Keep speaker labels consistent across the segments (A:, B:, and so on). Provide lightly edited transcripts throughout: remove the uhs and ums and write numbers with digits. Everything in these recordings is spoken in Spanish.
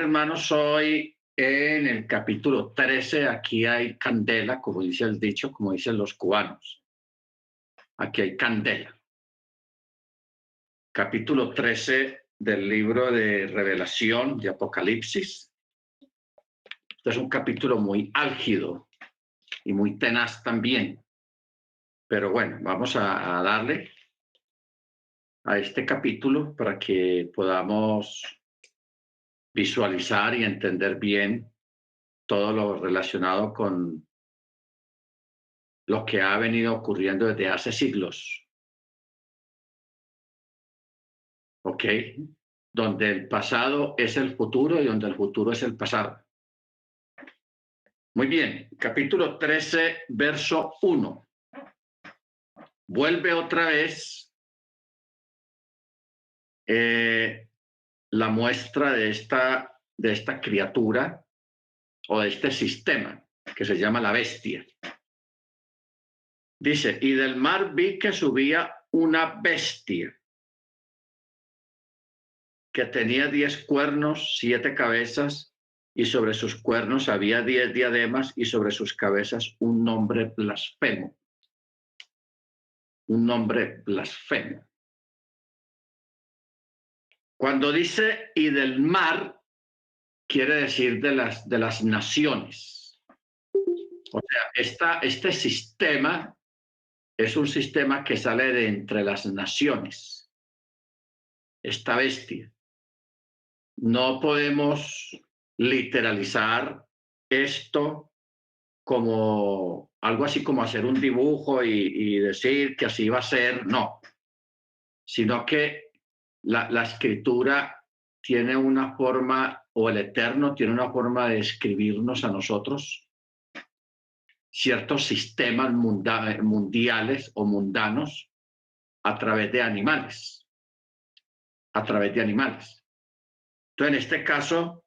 A: hermanos, hoy en el capítulo 13. Aquí hay candela, como dice el dicho, como dicen los cubanos. Aquí hay candela. Capítulo 13 del libro de Revelación, de Apocalipsis. Este es un capítulo muy álgido y muy tenaz también. Pero bueno, vamos a darle a este capítulo para que podamos visualizar y entender bien todo lo relacionado con lo que ha venido ocurriendo desde hace siglos, ¿ok? Donde el pasado es el futuro y donde el futuro es el pasado. Muy bien, capítulo 13, verso 1. Vuelve otra vez la muestra de esta criatura o de este sistema que se llama la bestia. Dice, y del mar vi que subía una bestia que tenía 10 cuernos, 7 cabezas, y sobre sus cuernos había 10 diademas, y sobre sus cabezas un nombre blasfemo. Un nombre blasfemo. Cuando dice y del mar, quiere decir de las naciones. O sea, este sistema es un sistema que sale de entre las naciones. Esta bestia. No podemos literalizar esto como algo así como hacer un dibujo y decir que así va a ser, no, sino que la escritura tiene una forma, o el Eterno tiene una forma de escribirnos a nosotros ciertos sistemas mundiales o mundanos a través de animales, a través de animales. Entonces, en este caso,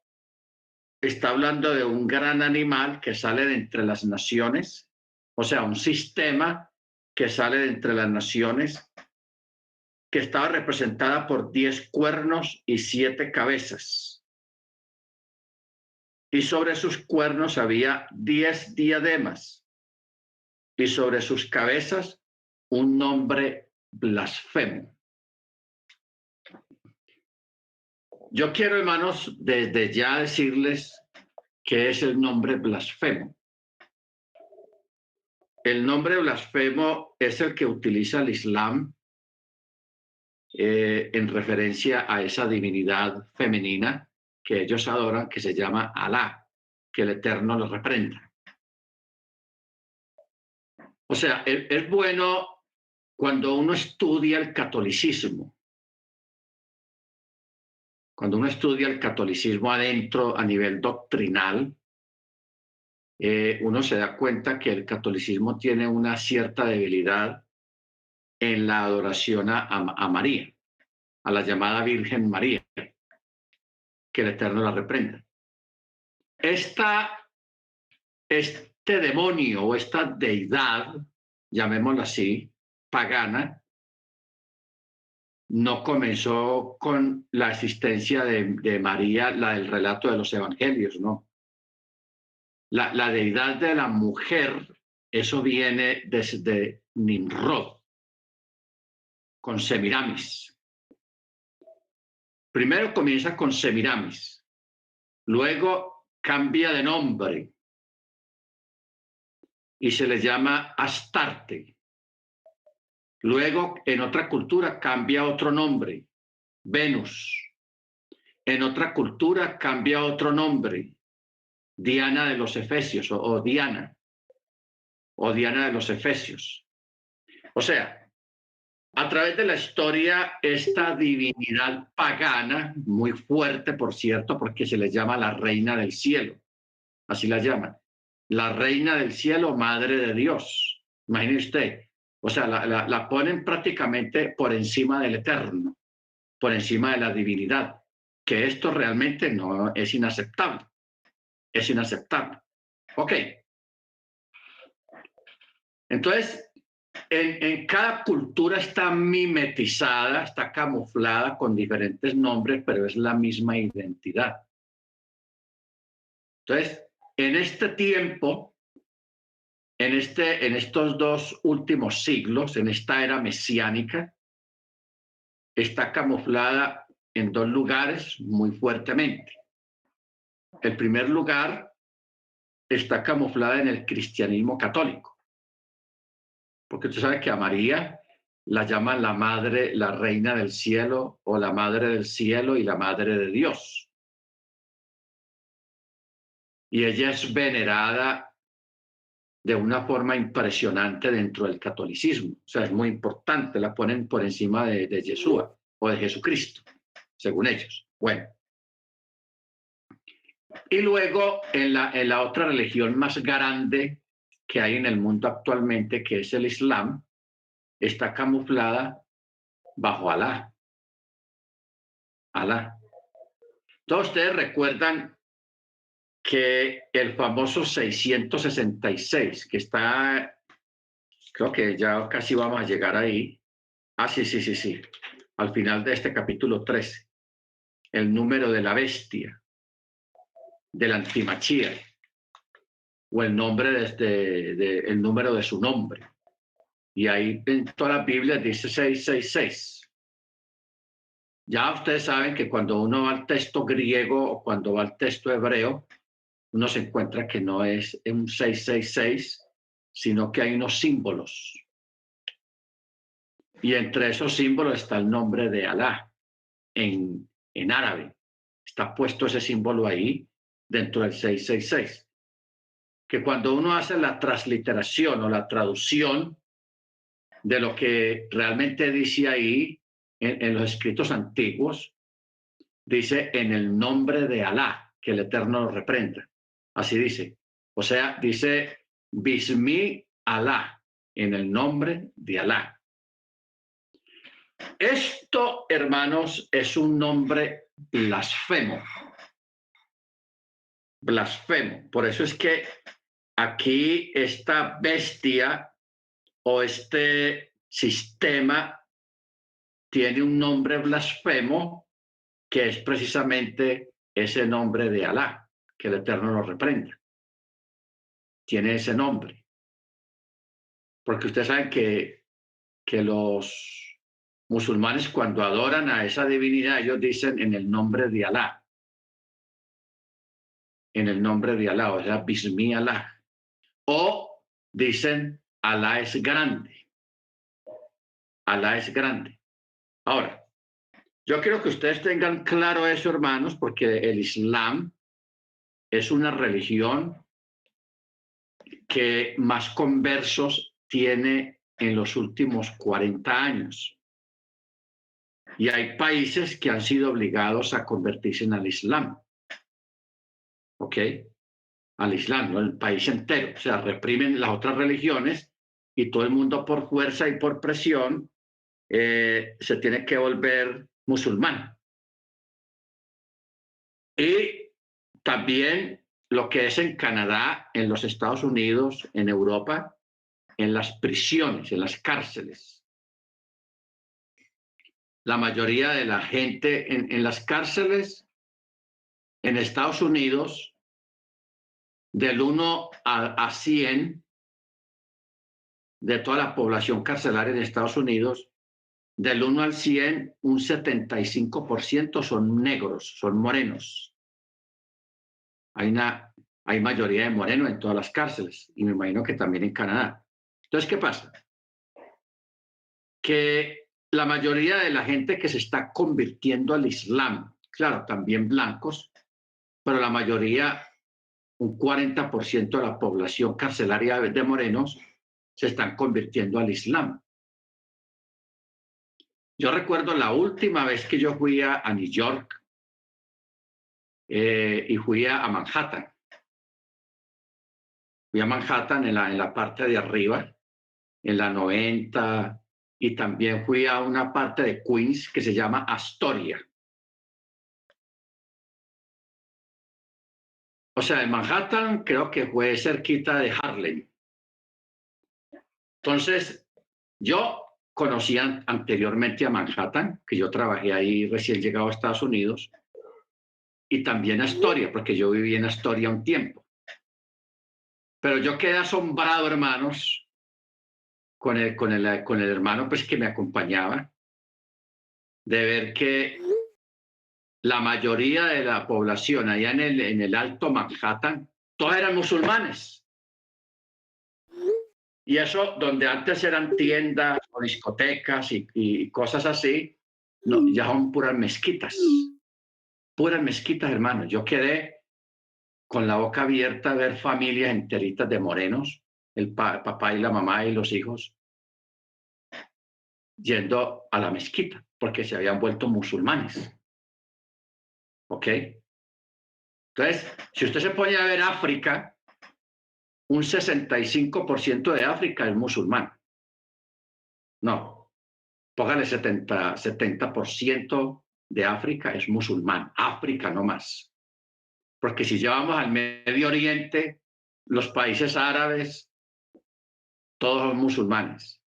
A: está hablando de un gran animal que sale de entre las naciones, o sea, un sistema que sale de entre las naciones, que estaba representada por 10 cuernos y 7 cabezas. Y sobre sus cuernos había 10 diademas, y sobre sus cabezas un nombre blasfemo. Yo quiero, hermanos, desde ya decirles qué es el nombre blasfemo. El nombre blasfemo es el que utiliza el Islam en referencia a esa divinidad femenina que ellos adoran, que se llama Alá, que el Eterno lo reprenda. O sea, es bueno cuando uno estudia el catolicismo, cuando uno estudia el catolicismo adentro a nivel doctrinal, uno se da cuenta que el catolicismo tiene una cierta debilidad en la adoración a María, a la llamada Virgen María, que el Eterno la reprenda. Este demonio o esta deidad, llamémosla así, pagana, no comenzó con la existencia de María, la del relato de los evangelios, ¿no? La deidad de la mujer, eso viene desde Nimrod, con Semiramis. Primero comienza con Semiramis, luego cambia de nombre y se le llama Astarte. Luego, en otra cultura cambia otro nombre, Venus. En otra cultura cambia otro nombre, Diana de los Efesios o Diana de los Efesios. O sea, a través de la historia, esta divinidad pagana, muy fuerte, por cierto, porque se le llama la reina del cielo, así la llaman, la reina del cielo, madre de Dios. Imagine usted, o sea, la ponen prácticamente por encima del Eterno, por encima de la divinidad, que esto realmente no es inaceptable, es inaceptable. Ok. Entonces, en cada cultura está mimetizada, está camuflada con diferentes nombres, pero es la misma identidad. Entonces, en este tiempo, en estos 2 últimos siglos, en esta era mesiánica, está camuflada en 2 lugares muy fuertemente. El primer lugar está camuflada en el cristianismo católico, porque tú sabes que a María la llaman la madre, la reina del cielo, o la madre del cielo y la madre de Dios. Y ella es venerada de una forma impresionante dentro del catolicismo. O sea, es muy importante, la ponen por encima de Yeshua o de Jesucristo, según ellos. Bueno, y luego en la otra religión más grande que hay en el mundo actualmente, que es el Islam, está camuflada bajo Alá. Alá. Todos ustedes recuerdan que el famoso 666, que está, creo que ya casi vamos a llegar ahí. Ah, sí, sí, sí, sí. Al final de este capítulo 13, el número de la bestia, del antimachía, o el nombre el número de su nombre. Y ahí en toda la Biblia dice 666. Ya ustedes saben que cuando uno va al texto griego o cuando va al texto hebreo, uno se encuentra que no es un 666, sino que hay unos símbolos. Y entre esos símbolos está el nombre de Alá en árabe. Está puesto ese símbolo ahí dentro del 666. Que cuando uno hace la transliteración o la traducción de lo que realmente dice ahí en los escritos antiguos, dice en el nombre de Alá, que el Eterno lo reprenda. Así dice. O sea, dice Bismi Alá, en el nombre de Alá. Esto, hermanos, es un nombre blasfemo. Blasfemo. Por eso es que aquí esta bestia o este sistema tiene un nombre blasfemo que es precisamente ese nombre de Alá, que el Eterno lo reprenda. Tiene ese nombre. Porque ustedes saben que los musulmanes cuando adoran a esa divinidad, ellos dicen en el nombre de Alá. En el nombre de Alá, o sea, Bismi Alá. O dicen Alá es grande. Alá es grande. Ahora, yo quiero que ustedes tengan claro eso, hermanos, porque el Islam es una religión que más conversos tiene en los últimos 40 años. Y hay países que han sido obligados a convertirse en el Islam. ¿Ok? Al Islam, ¿no? El país entero. O sea, reprimen las otras religiones y todo el mundo por fuerza y por presión se tiene que volver musulmán. Y también lo que es en Canadá, en los Estados Unidos, en Europa, en las prisiones, en las cárceles. La mayoría de la gente en las cárceles en Estados Unidos, del 1 a 100 de toda la población carcelaria en Estados Unidos, del 1 al 100, un 75% son negros, son morenos. Hay mayoría de morenos en todas las cárceles y me imagino que también en Canadá. Entonces, ¿qué pasa? Que la mayoría de la gente que se está convirtiendo al Islam, claro, también blancos, pero la mayoría, un 40% de la población carcelaria de morenos, se están convirtiendo al Islam. Yo recuerdo la última vez que yo fui a New York y fui a Manhattan. Fui a Manhattan en la parte de arriba, en la 90, y también fui a una parte de Queens que se llama Astoria. O sea, en Manhattan creo que fue cerquita de Harlem. Entonces, yo conocía anteriormente a Manhattan, que yo trabajé ahí recién llegado a Estados Unidos, y también Astoria, porque yo viví en Astoria un tiempo. Pero yo quedé asombrado, hermanos, con el hermano pues, que me acompañaba, de ver que la mayoría de la población allá en el Alto Manhattan, todos eran musulmanes. Y eso, donde antes eran tiendas o discotecas y cosas así, no, ya son puras mezquitas, hermanos. Yo quedé con la boca abierta a ver familias enteritas de morenos, el papá y la mamá y los hijos, yendo a la mezquita, porque se habían vuelto musulmanes. ¿Ok? Entonces, si usted se pone a ver África, un 65% de África es musulmán. No, póngale 70% de África es musulmán. África no más. Porque si llevamos al Medio Oriente, los países árabes, todos son musulmanes.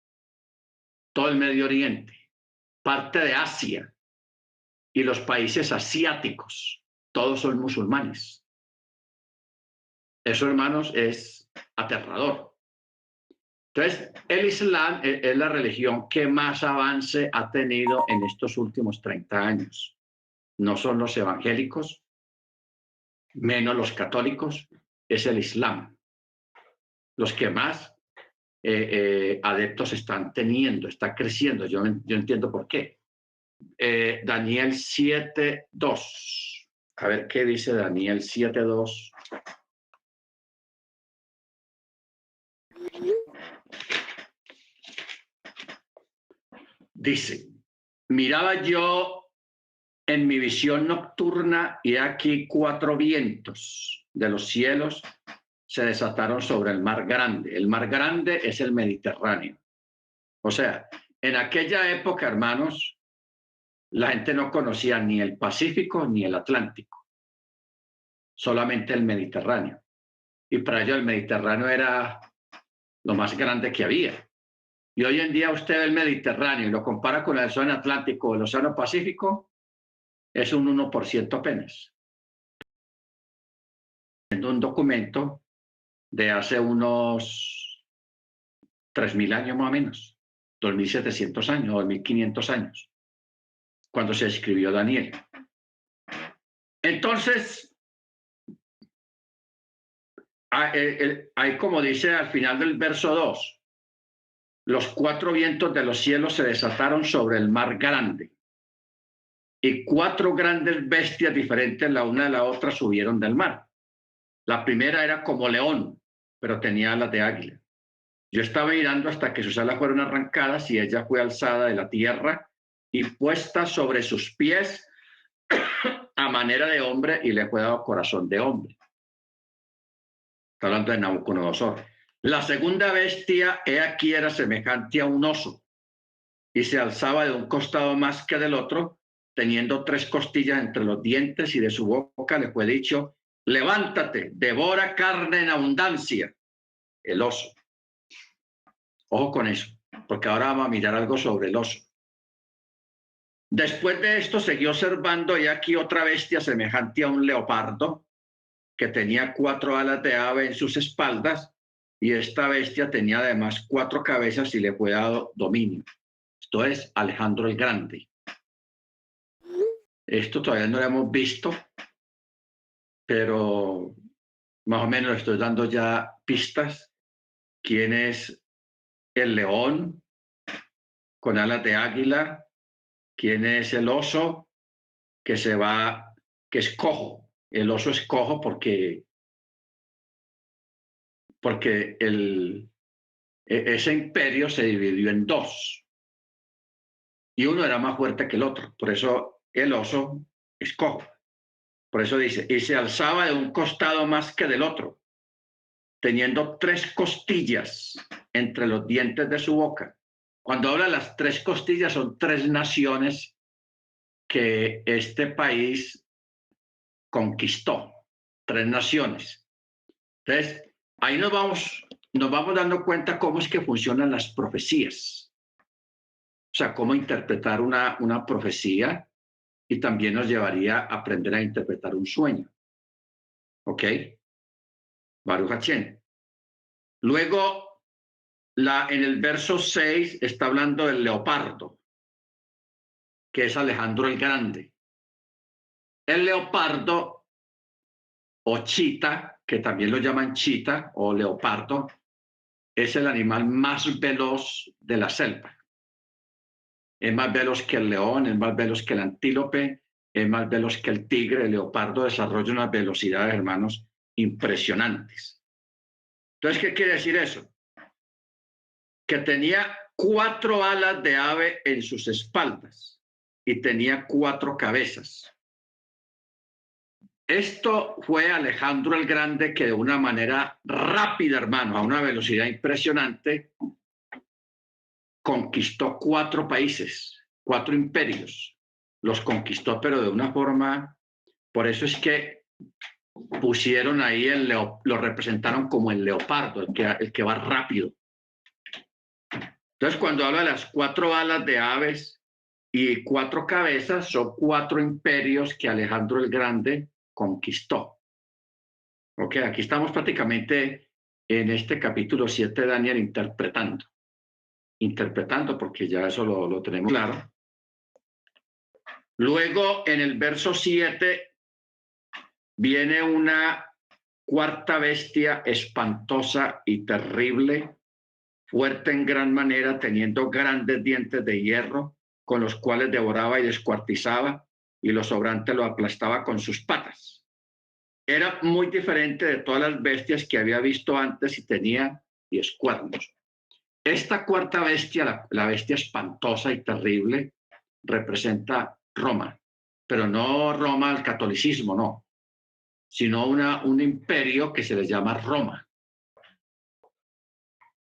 A: Todo el Medio Oriente, parte de Asia y los países asiáticos, todos son musulmanes. Eso, hermanos, es aterrador. Entonces, el Islam es la religión que más avance ha tenido en estos últimos 30 años. No son los evangélicos, menos los católicos, es el Islam. Los que más adeptos están teniendo, está creciendo. Yo entiendo por qué. Daniel 7:2. A ver qué dice Daniel 7:2. Dice, miraba yo en mi visión nocturna y aquí 4 vientos de los cielos se desataron sobre el mar grande. El mar grande es el Mediterráneo. O sea, en aquella época, hermanos, la gente no conocía ni el Pacífico ni el Atlántico, solamente el Mediterráneo. Y para ellos el Mediterráneo era lo más grande que había. Y hoy en día usted ve el Mediterráneo y lo compara con el Océano Atlántico o el Océano Pacífico, es un 1% apenas. Un documento de hace unos 3.000 años más o menos, 2.700 años, 2.500 años, cuando se escribió Daniel. Entonces, hay como dice al final del verso 2, los 4 vientos de los cielos se desataron sobre el mar grande y 4 grandes bestias diferentes la una de la otra subieron del mar. La primera era como león, pero tenía alas de águila. Yo estaba mirando hasta que sus alas fueron arrancadas y ella fue alzada de la tierra y puesta sobre sus pies a manera de hombre y le fue dado corazón de hombre. Está hablando de Nabucodonosor. La segunda bestia, he aquí, era semejante a un oso y se alzaba de un costado más que del otro, teniendo 3 costillas entre los dientes, y de su boca le fue dicho, levántate, devora carne en abundancia. El oso. Ojo con eso, porque ahora vamos a mirar algo sobre el oso. Después de esto seguí observando y aquí otra bestia semejante a un leopardo que tenía 4 alas de ave en sus espaldas, y esta bestia tenía además 4 cabezas y le fue dado dominio. Esto es Alejandro el Grande. Esto todavía no lo hemos visto, pero más o menos estoy dando ya pistas. ¿Quién es el león con alas de águila? ¿Quién es el oso que es cojo? El oso es cojo porque ese imperio se dividió en 2 y uno era más fuerte que el otro. Por eso el oso es cojo. Por eso dice, y se alzaba de un costado más que del otro, teniendo 3 costillas entre los dientes de su boca. Cuando habla de las 3 costillas, son 3 naciones que este país conquistó, 3 naciones. Entonces, ahí nos vamos dando cuenta cómo es que funcionan las profecías. O sea, cómo interpretar una profecía y también nos llevaría a aprender a interpretar un sueño. ¿Ok? Baruch Hashem. Luego, en el verso 6 está hablando del leopardo, que es Alejandro el Grande. El leopardo o chita, que también lo llaman chita o leopardo, es el animal más veloz de la selva. Es más veloz que el león, es más veloz que el antílope, es más veloz que el tigre. El leopardo desarrolla unas velocidades, hermanos, impresionantes. Entonces, ¿qué quiere decir eso? Que tenía 4 alas de ave en sus espaldas y tenía 4 cabezas. Esto fue Alejandro el Grande, que de una manera rápida, hermano, a una velocidad impresionante, conquistó 4 países, 4 imperios. Los conquistó, pero de una forma, por eso es que pusieron ahí lo representaron como el leopardo, el que va rápido. Entonces, cuando habla de las 4 alas de aves y 4 cabezas, son 4 imperios que Alejandro el Grande conquistó. Ok, aquí estamos prácticamente en este capítulo 7 de Daniel interpretando, porque ya eso lo tenemos claro. Luego, en el verso 7, viene una 4ª bestia espantosa y terrible, fuerte en gran manera, teniendo grandes dientes de hierro, con los cuales devoraba y descuartizaba, y lo sobrante lo aplastaba con sus patas. Era muy diferente de todas las bestias que había visto antes y tenía 10 cuernos. Esta 4ª bestia, la bestia espantosa y terrible, representa Roma, pero no Roma al catolicismo, no, sino un imperio que se les llama Roma.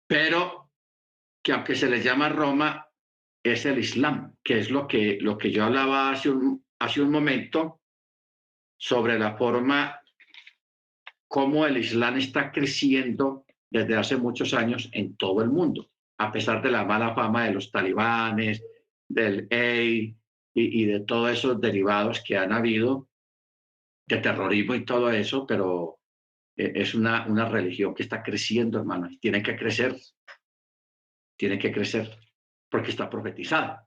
A: Pero que aunque se les llama Roma, es el Islam, que es lo que yo hablaba hace un momento sobre la forma como el Islam está creciendo desde hace muchos años en todo el mundo, a pesar de la mala fama de los talibanes, del EI y de todos esos derivados que han habido, de terrorismo y todo eso, pero es una religión que está creciendo, hermano, y tiene que crecer, porque está profetizada.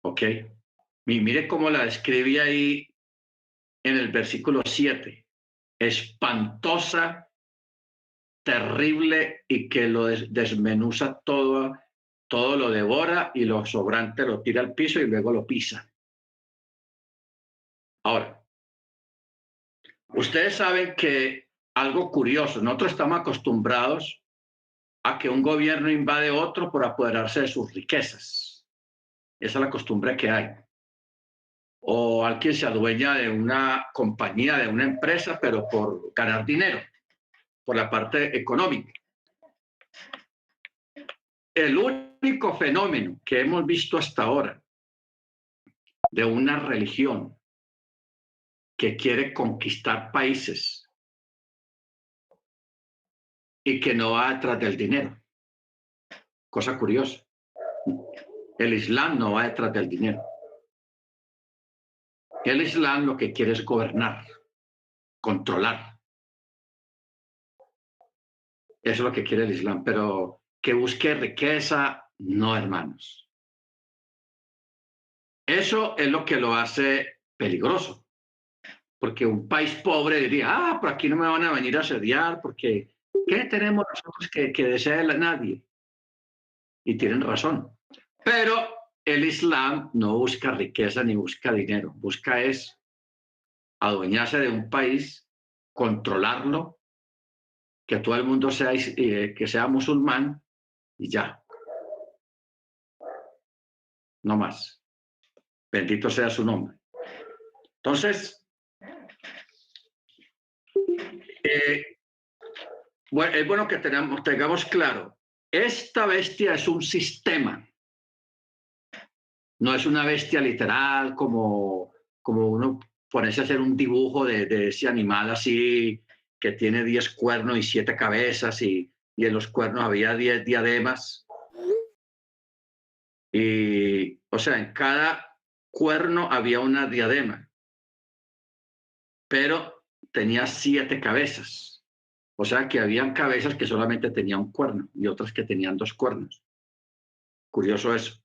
A: ¿Ok? Y mire cómo la describe ahí en el versículo 7. Espantosa, terrible y que lo desmenuza todo lo devora y lo sobrante lo tira al piso y luego lo pisa. Ahora, ustedes saben que algo curioso, nosotros estamos acostumbrados a que un gobierno invade otro por apoderarse de sus riquezas. Esa es la costumbre que hay. O alguien se adueña de una compañía, de una empresa, pero por ganar dinero, por la parte económica. El único fenómeno que hemos visto hasta ahora de una religión que quiere conquistar países y que no va detrás del dinero. Cosa curiosa. El Islam no va detrás del dinero. El Islam lo que quiere es gobernar, controlar. Eso es lo que quiere el Islam, pero que busque riqueza, no, hermanos. Eso es lo que lo hace peligroso, porque un país pobre diría, por aquí no me van a venir a asediar, porque ¿qué tenemos nosotros que desee nadie? Y tienen razón. Pero el Islam no busca riqueza ni busca dinero, busca es adueñarse de un país, controlarlo, que todo el mundo que sea musulmán y ya. No más. Bendito sea su nombre. Entonces, bueno, es bueno que tengamos claro, esta bestia es un sistema, no es una bestia literal como uno ponerse a hacer un dibujo de ese animal así que tiene 10 cuernos y 7 cabezas y en los cuernos había 10 diademas. Y, o sea, en cada cuerno había una diadema, pero tenía 7 cabezas. O sea que habían cabezas que solamente tenían un cuerno y otras que tenían 2 cuernos. Curioso eso.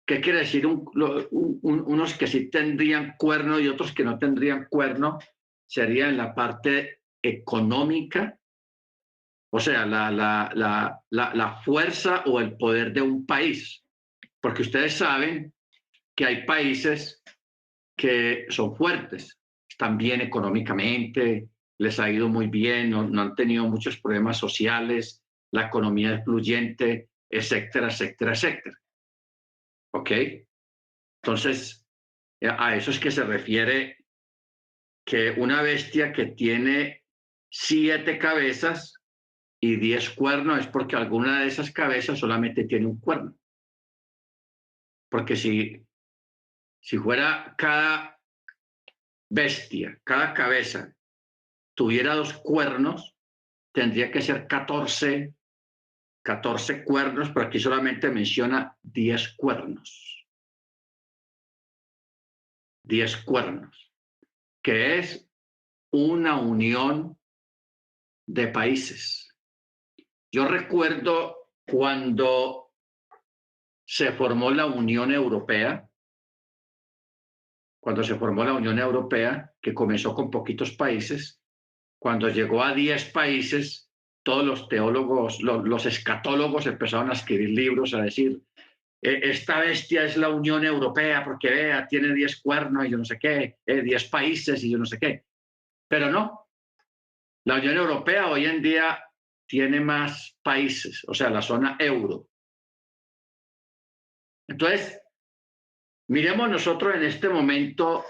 A: ¿Qué quiere decir unos que sí tendrían cuerno y otros que no tendrían cuerno? Sería en la parte económica, o sea, la fuerza o el poder de un país. Porque ustedes saben que hay países que son fuertes, están bien económicamente, les ha ido muy bien, no han tenido muchos problemas sociales, la economía es fluyente, etcétera, etcétera, etcétera. ¿Ok? Entonces, a eso es que se refiere que una bestia que tiene 7 cabezas y 10 cuernos es porque alguna de esas cabezas solamente tiene un cuerno. Porque si fuera cada bestia, cada cabeza tuviera 2 cuernos, tendría que ser 14 cuernos, pero aquí solamente menciona 10 cuernos. 10 cuernos, que es una unión de países. Yo recuerdo cuando se formó la Unión Europea, que comenzó con poquitos países, cuando llegó a 10 países, todos los teólogos, los escatólogos empezaron a escribir libros, a decir, esta bestia es la Unión Europea, porque vea, tiene 10 cuernos y yo no sé qué, 10 países y yo no sé qué. Pero no, la Unión Europea hoy en día tiene más países, o sea, la zona euro. Entonces, miremos nosotros en este momento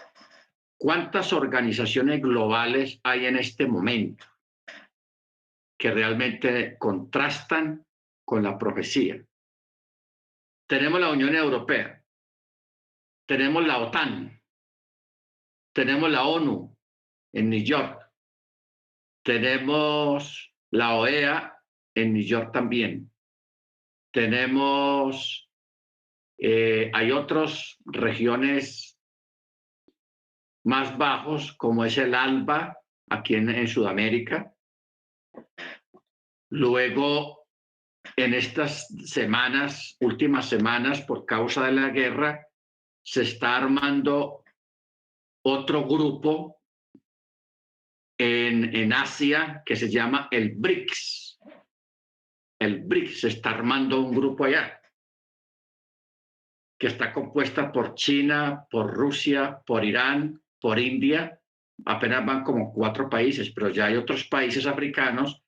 A: cuántas organizaciones globales hay en este momento que realmente contrastan con la profecía. Tenemos la Unión Europea, tenemos la OTAN, tenemos la ONU en New York, tenemos la OEA en New York también, tenemos, hay otras regiones más bajos como es el ALBA aquí en Sudamérica. Luego, en estas semanas, últimas semanas, por causa de la guerra, se está armando otro grupo en Asia que se llama el BRICS. El BRICS se está armando un grupo allá que está compuesta por China, por Rusia, por Irán, por India. Apenas van como 4 países, pero ya hay otros países africanos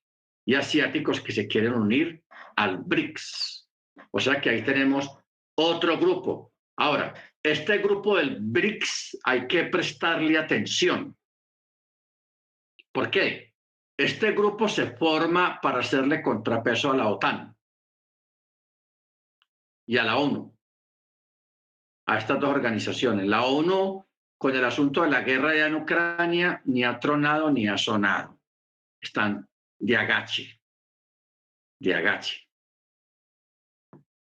A: y asiáticos que se quieren unir al BRICS. O sea que ahí tenemos otro grupo. Ahora, este grupo del BRICS hay que prestarle atención. ¿Por qué? Este grupo se forma para hacerle contrapeso a la OTAN y a la ONU, a estas 2 organizaciones. La ONU, con el asunto de la guerra ya en Ucrania, ni ha tronado ni ha sonado. Están de agache, de agache.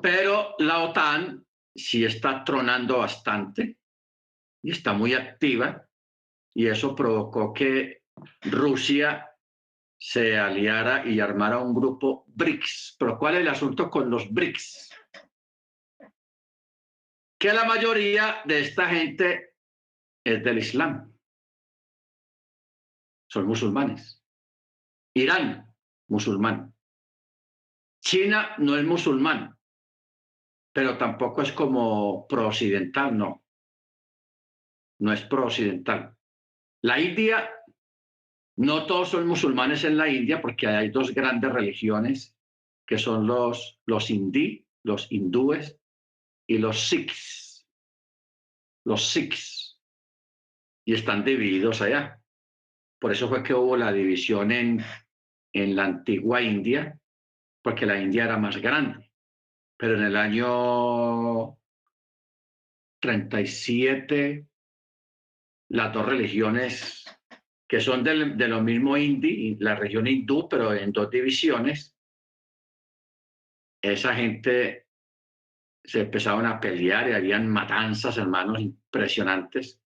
A: Pero la OTAN sí está tronando bastante y está muy activa, y eso provocó que Rusia se aliara y armara un grupo BRICS. Pero ¿cuál es el asunto con los BRICS? Que la mayoría de esta gente es del Islam, son musulmanes. Irán, musulmán. China no es musulmán, pero tampoco es como pro-occidental, no. No es pro-occidental. La India, no todos son musulmanes en la India porque hay 2 grandes religiones que son los hindúes y los sikhs. Los sikhs. Y están divididos allá. Por eso fue que hubo la división en la antigua India, porque la India era más grande. Pero en el año 37, las 2 religiones que son de lo mismo la región hindú, pero en 2 divisiones, esa gente se empezaron a pelear y habían matanzas, hermanos, impresionantes.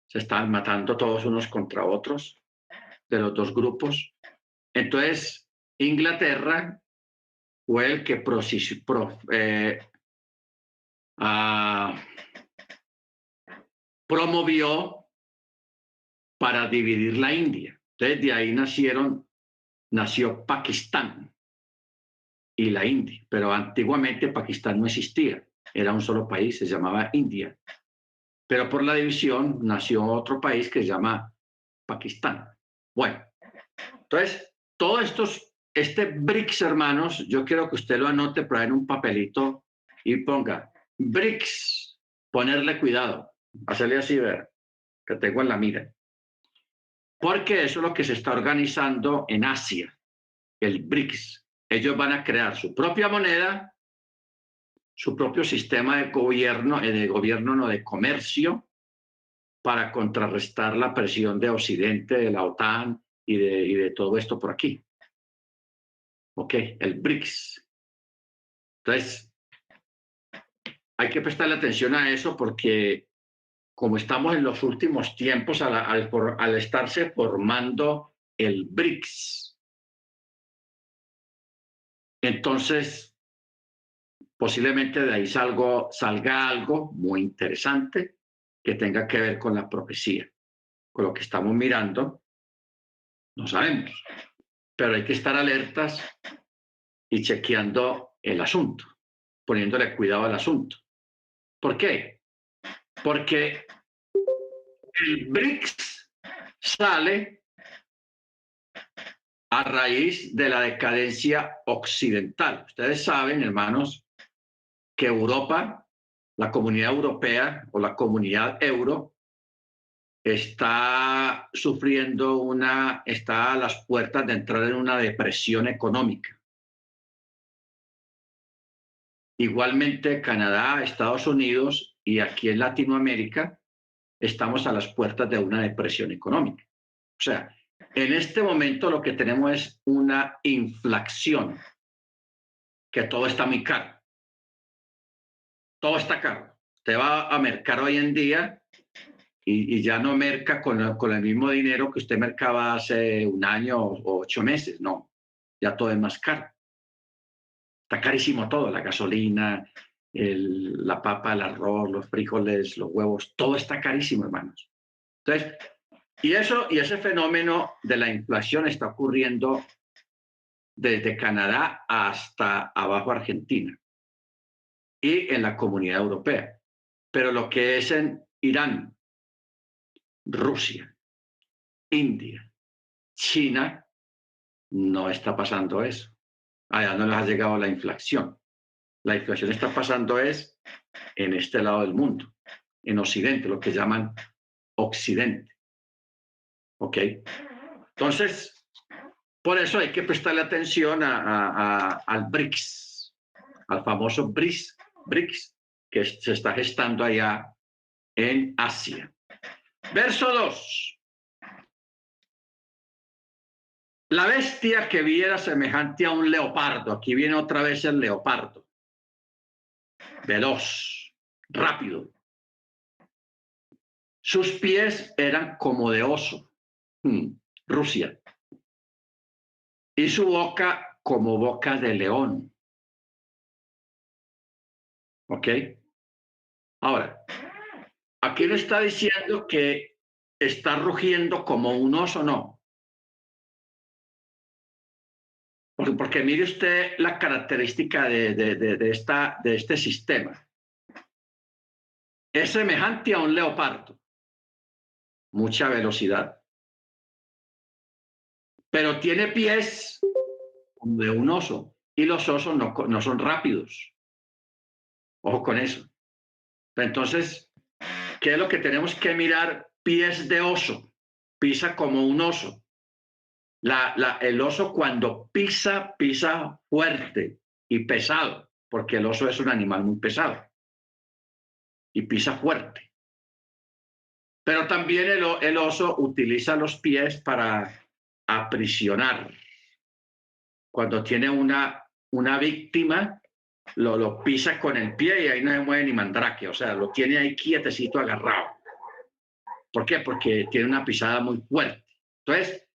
A: Se estaban matando todos unos contra otros de los dos grupos. Entonces, Inglaterra fue el que promovió para dividir la India. Entonces, de ahí nació Pakistán y la India. Pero antiguamente Pakistán no existía. Era un solo país, se llamaba India. Pero por la división nació otro país que se llama Pakistán. Bueno, entonces, este BRICS, hermanos, yo quiero que usted lo anote por ahí en un papelito y ponga BRICS, ponerle cuidado, hacerle así, ver, que tengo en la mira. Porque eso es lo que se está organizando en Asia, el BRICS. Ellos van a crear su propia moneda, su propio sistema de gobierno, no de comercio, para contrarrestar la presión de Occidente, de la OTAN y de todo esto por aquí. Ok, el BRICS. Entonces, hay que prestarle atención a eso porque como estamos en los últimos tiempos, al estarse formando el BRICS, entonces posiblemente de ahí salga algo muy interesante que tenga que ver con la profecía. Con lo que estamos mirando, no sabemos, pero hay que estar alertas y chequeando el asunto, poniéndole cuidado al asunto. ¿Por qué? Porque el BRICS sale a raíz de la decadencia occidental. Ustedes saben, hermanos, que Europa, la Comunidad Europea o la Comunidad Euro, está está a las puertas de entrar en una depresión económica. Igualmente, Canadá, Estados Unidos y aquí en Latinoamérica estamos a las puertas de una depresión económica. O sea, en este momento lo que tenemos es una inflación, que todo está muy caro. Todo está caro. Usted va a mercar hoy en día y ya no merca con el mismo dinero que usted mercaba hace un año o 8 meses. No, ya todo es más caro. Está carísimo todo, la gasolina, la papa, el arroz, los frijoles, los huevos, todo está carísimo, hermanos. Entonces, y ese fenómeno de la inflación está ocurriendo desde Canadá hasta abajo Argentina y en la Comunidad Europea. Pero lo que es en Irán, Rusia, India, China, no está pasando eso. Allá no les ha llegado la inflación. La inflación está pasando es en este lado del mundo, en Occidente, lo que llaman Occidente. ¿Ok? Entonces, por eso hay que prestarle atención al BRICS, al famoso BRICS, que se está gestando allá en Asia. Verso 2. La bestia que viera semejante a un leopardo. Aquí viene otra vez el leopardo. Veloz, rápido. Sus pies eran como de oso. Rusia. Y su boca como boca de león. ¿Ok? Ahora, aquí le está diciendo que está rugiendo como un oso, no. Porque mire usted la característica de este sistema. Es semejante a un leopardo. Mucha velocidad. Pero tiene pies como de un oso. Y los osos no son rápidos. Ojo con eso. Entonces, ¿qué es lo que tenemos que mirar? Pies de oso. Pisa como un oso. El oso cuando pisa fuerte y pesado, porque el oso es un animal muy pesado y pisa fuerte. Pero también el oso utiliza los pies para aprisionar. Cuando tiene una víctima, lo pisa con el pie y ahí no se mueve ni mandrake, o sea, lo tiene ahí quietecito agarrado. ¿Por qué? Porque tiene una pisada muy fuerte. Entonces,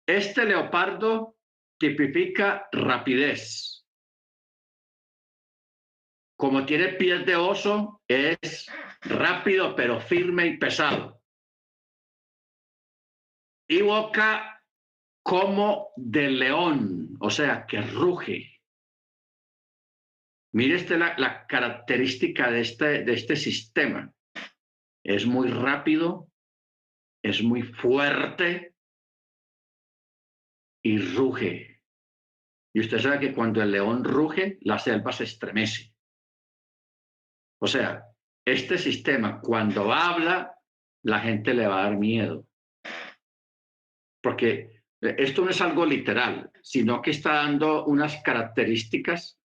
A: este leopardo tipifica rapidez. Como tiene pies de oso, es rápido, pero firme y pesado. Y boca como de león, o sea, que ruge. Mire la característica de este sistema. Es muy rápido, es muy fuerte y ruge. Y usted sabe que cuando el león ruge, la selva se estremece. O sea, este sistema, cuando habla, la gente le va a dar miedo. Porque esto no es algo literal, sino que está dando unas características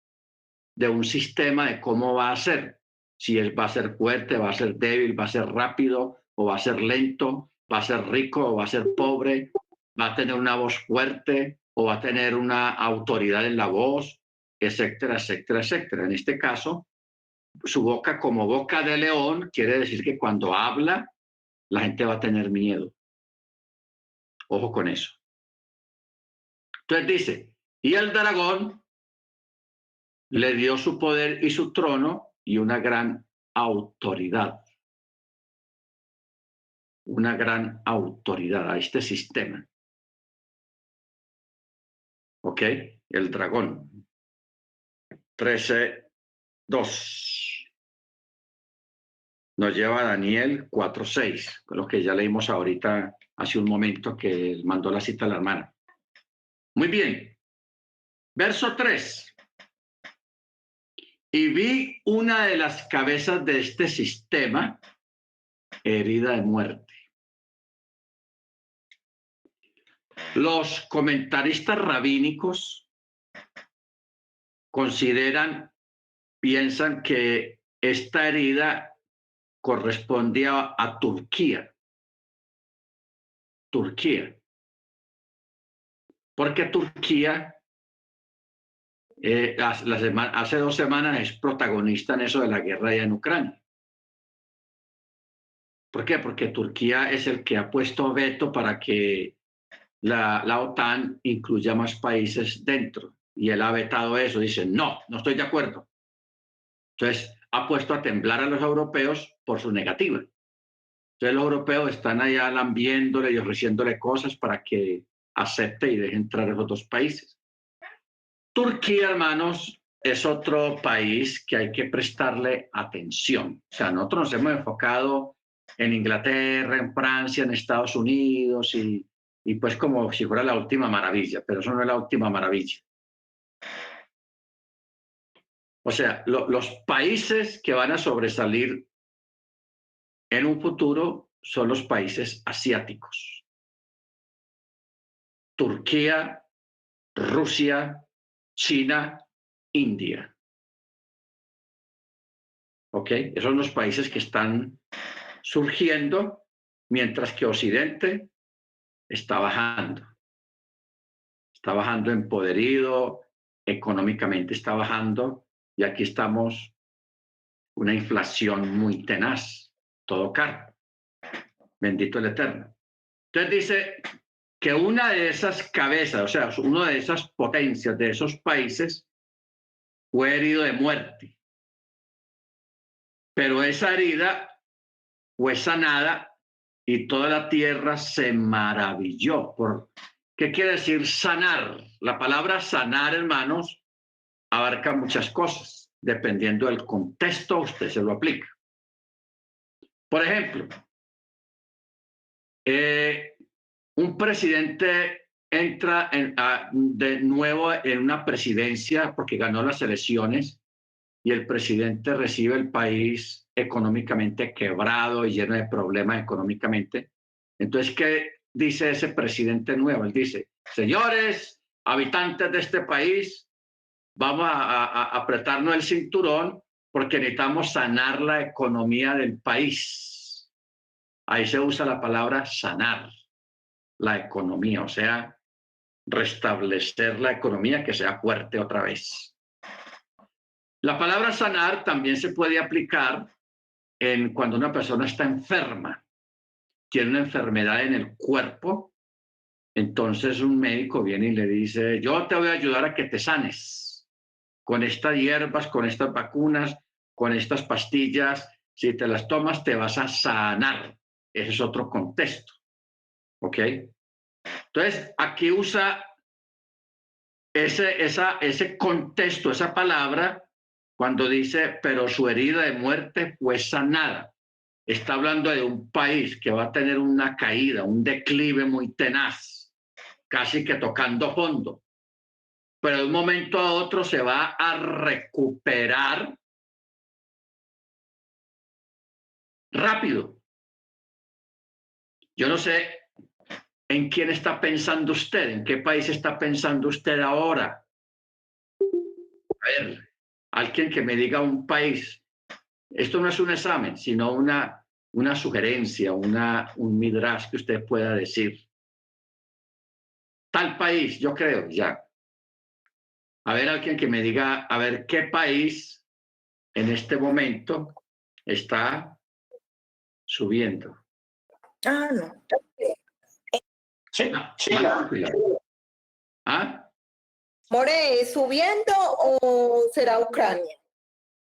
A: de un sistema de cómo va a ser. Si va a ser fuerte, va a ser débil, va a ser rápido o va a ser lento, va a ser rico o va a ser pobre, va a tener una voz fuerte o va a tener una autoridad en la voz, etcétera, etcétera, etcétera. En este caso, su boca como boca de león quiere decir que cuando habla, la gente va a tener miedo. Ojo con eso. Entonces dice, y el dragón le dio su poder y su trono y una gran autoridad. Una gran autoridad a este sistema. ¿Ok? El dragón. 13:2. Nos lleva a Daniel 4:6, con lo que ya leímos ahorita hace un momento que mandó la cita a la hermana. Muy bien. Verso 3. Y vi una de las cabezas de este sistema herida de muerte. Los comentaristas rabínicos piensan que esta herida corresponde a Turquía. Turquía. Porque Turquía hace 2 semanas es protagonista en eso de la guerra allá en Ucrania. ¿Por qué? Porque Turquía es el que ha puesto veto para que la OTAN incluya más países dentro. Y él ha vetado eso, dice, no, no estoy de acuerdo. Entonces, ha puesto a temblar a los europeos por su negativa. Entonces, los europeos están allá lambiéndole y ofreciéndole cosas para que acepte y deje entrar a esos 2 países. Turquía, hermanos, es otro país que hay que prestarle atención. O sea, nosotros nos hemos enfocado en Inglaterra, en Francia, en Estados Unidos y pues como si fuera la última maravilla, pero eso no es la última maravilla. O sea, los países que van a sobresalir en un futuro son los países asiáticos. Turquía, Rusia, China, India. ¿Ok? Esos son los países que están surgiendo, mientras que Occidente está bajando. Está bajando en poderío, económicamente está bajando, y aquí estamos una inflación muy tenaz, todo caro. Bendito el Eterno. Entonces dice que una de esas cabezas, o sea, una de esas potencias de esos países fue herido de muerte. Pero esa herida fue sanada y toda la tierra se maravilló. ¿Qué quiere decir sanar? La palabra sanar, hermanos, abarca muchas cosas. Dependiendo del contexto, usted se lo aplica. Por ejemplo, un presidente entra de nuevo en una presidencia porque ganó las elecciones y el presidente recibe el país económicamente quebrado y lleno de problemas económicamente. Entonces, ¿qué dice ese presidente nuevo? Él dice, señores, habitantes de este país, vamos a apretarnos el cinturón porque necesitamos sanar la economía del país. Ahí se usa la palabra sanar la economía, o sea, restablecer la economía que sea fuerte otra vez. La palabra sanar también se puede aplicar en cuando una persona está enferma, tiene una enfermedad en el cuerpo. Entonces un médico viene y le dice, yo te voy a ayudar a que te sanes con estas hierbas, con estas vacunas, con estas pastillas. Si te las tomas, te vas a sanar. Ese es otro contexto. ¿Ok? Entonces, aquí usa ese contexto, esa palabra, cuando dice, pero su herida de muerte fue sanada. Está hablando de un país que va a tener una caída, un declive muy tenaz, casi que tocando fondo. Pero de un momento a otro se va a recuperar rápido. Yo no sé en quién está pensando usted, en qué país está pensando usted ahora. A ver, alguien que me diga un país. Esto no es un examen, sino una sugerencia, un midrash que usted pueda decir. Tal país, yo creo, ya. A ver, alguien que me diga, a ver, ¿qué país en este momento está subiendo?
B: Ah, no.
C: China.
A: ¿Ah?
B: More, ¿subiendo o será Ucrania?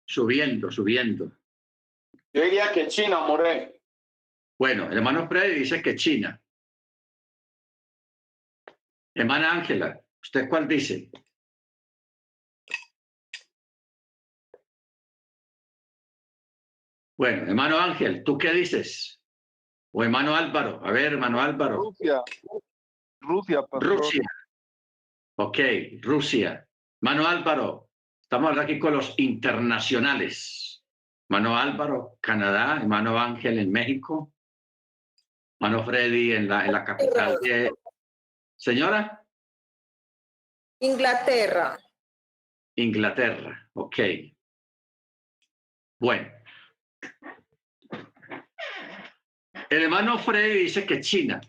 A: Subiendo.
C: Yo diría que China, More.
A: Bueno, el hermano Freddy dice que China. Hermana Ángela, ¿usted cuál dice? Bueno, hermano Ángel, ¿tú qué dices? O hermano Álvaro, a ver, hermano Álvaro.
D: Rusia, pastor.
A: Rusia. Ok, Rusia. Hermano Álvaro, estamos hablando aquí con los internacionales. Hermano Álvaro, Canadá. Hermano Ángel en México. Hermano Freddy en la capital de... Señora.
B: Inglaterra.
A: Inglaterra, ok. Bueno. El hermano Freddy dice que China.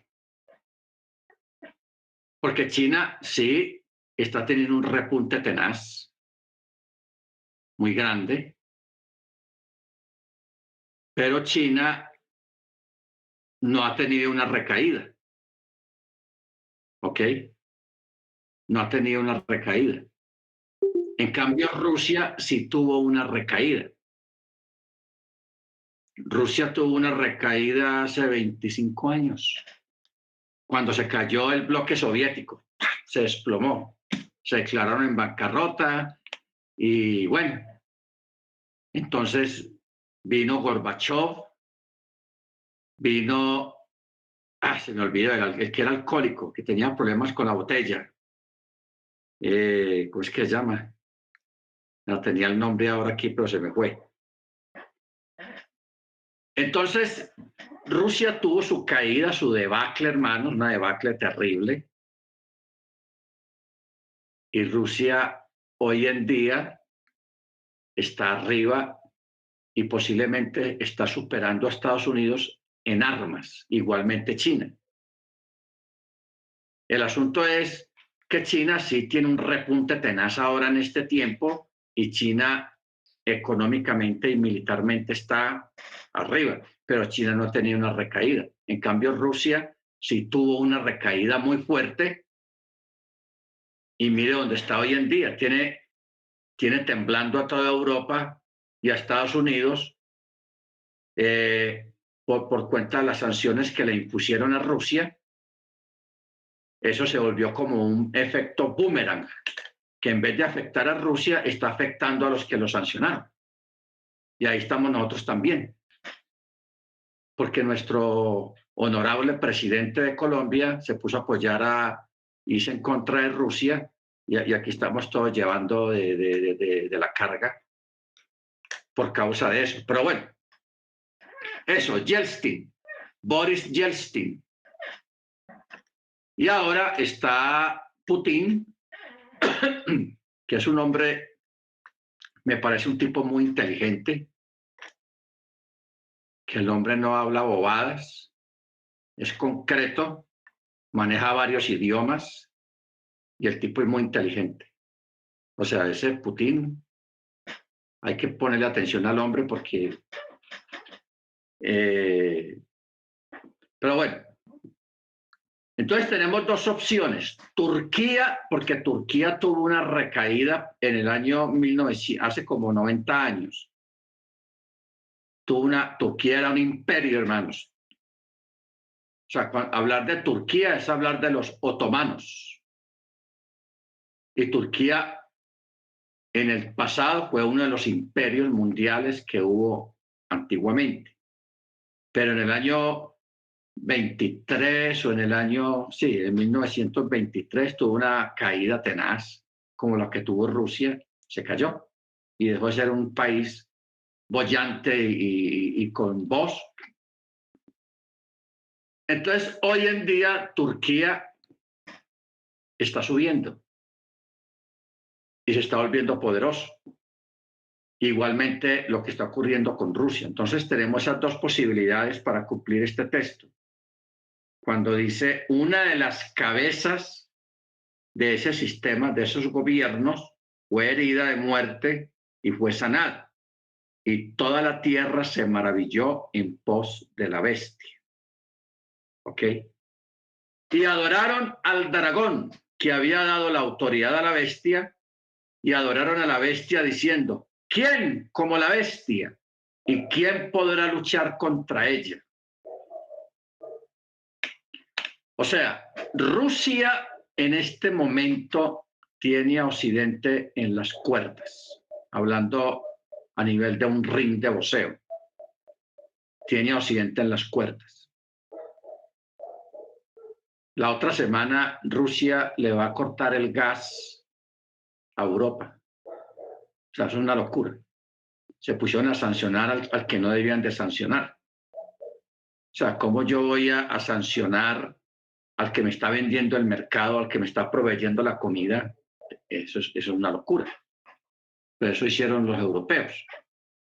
A: Porque China sí está teniendo un repunte tenaz, muy grande, pero China no ha tenido una recaída, ¿ok? No ha tenido una recaída. En cambio, Rusia sí tuvo una recaída. Rusia tuvo una recaída hace 25 años, cuando se cayó el bloque soviético, se desplomó, se declararon en bancarrota y bueno, entonces vino Gorbachev, vino, se me olvidó, el que era alcohólico, que tenía problemas con la botella. ¿Cómo es que se llama? No tenía el nombre ahora aquí, pero se me fue. Entonces, Rusia tuvo su caída, su debacle, hermanos, una debacle terrible. Y Rusia hoy en día está arriba y posiblemente está superando a Estados Unidos en armas, igualmente China. El asunto es que China sí tiene un repunte tenaz ahora en este tiempo y China económicamente y militarmente está arriba, pero China no ha tenido una recaída. En cambio, Rusia sí tuvo una recaída muy fuerte y mire dónde está hoy en día. Tiene temblando a toda Europa y a Estados Unidos por cuenta de las sanciones que le impusieron a Rusia. Eso se volvió como un efecto boomerang, que en vez de afectar a Rusia, está afectando a los que lo sancionaron. Y ahí estamos nosotros también. Porque nuestro honorable presidente de Colombia se puso a apoyar irse en contra de Rusia, y aquí estamos todos llevando de la carga por causa de eso. Pero bueno, eso, Yeltsin, Boris Yeltsin. Y ahora está Putin, que es un hombre, me parece un tipo muy inteligente, que el hombre no habla bobadas, es concreto, maneja varios idiomas y el tipo es muy inteligente. O sea, ese Putin hay que ponerle atención al hombre porque... pero bueno, entonces tenemos dos opciones. Turquía, porque Turquía tuvo una recaída en el año 1900, hace como 90 años. Turquía era un imperio, hermanos. O sea, hablar de Turquía es hablar de los otomanos. Y Turquía en el pasado fue uno de los imperios mundiales que hubo antiguamente. Pero en el año 23 o en el año, sí, en 1923 tuvo una caída tenaz, como la que tuvo Rusia, se cayó y dejó de ser un país boyante y con voz. Entonces, hoy en día Turquía está subiendo y se está volviendo poderoso. Igualmente lo que está ocurriendo con Rusia. Entonces tenemos esas dos posibilidades para cumplir este texto. Cuando dice una de las cabezas de ese sistema, de esos gobiernos, fue herida de muerte y fue sanada. Y toda la tierra se maravilló en pos de la bestia. ¿Ok? Y adoraron al dragón que había dado la autoridad a la bestia y adoraron a la bestia diciendo, ¿quién como la bestia? ¿Y quién podrá luchar contra ella? O sea, Rusia en este momento tiene a Occidente en las cuerdas, hablando a nivel de un ring de boxeo. Tiene a Occidente en las cuerdas. La otra semana Rusia le va a cortar el gas a Europa. O sea, es una locura. Se pusieron a sancionar al que no debían de sancionar. O sea, ¿cómo yo voy a sancionar al que me está vendiendo el mercado, al que me está proveyendo la comida? Eso es una locura. Pero eso hicieron los europeos.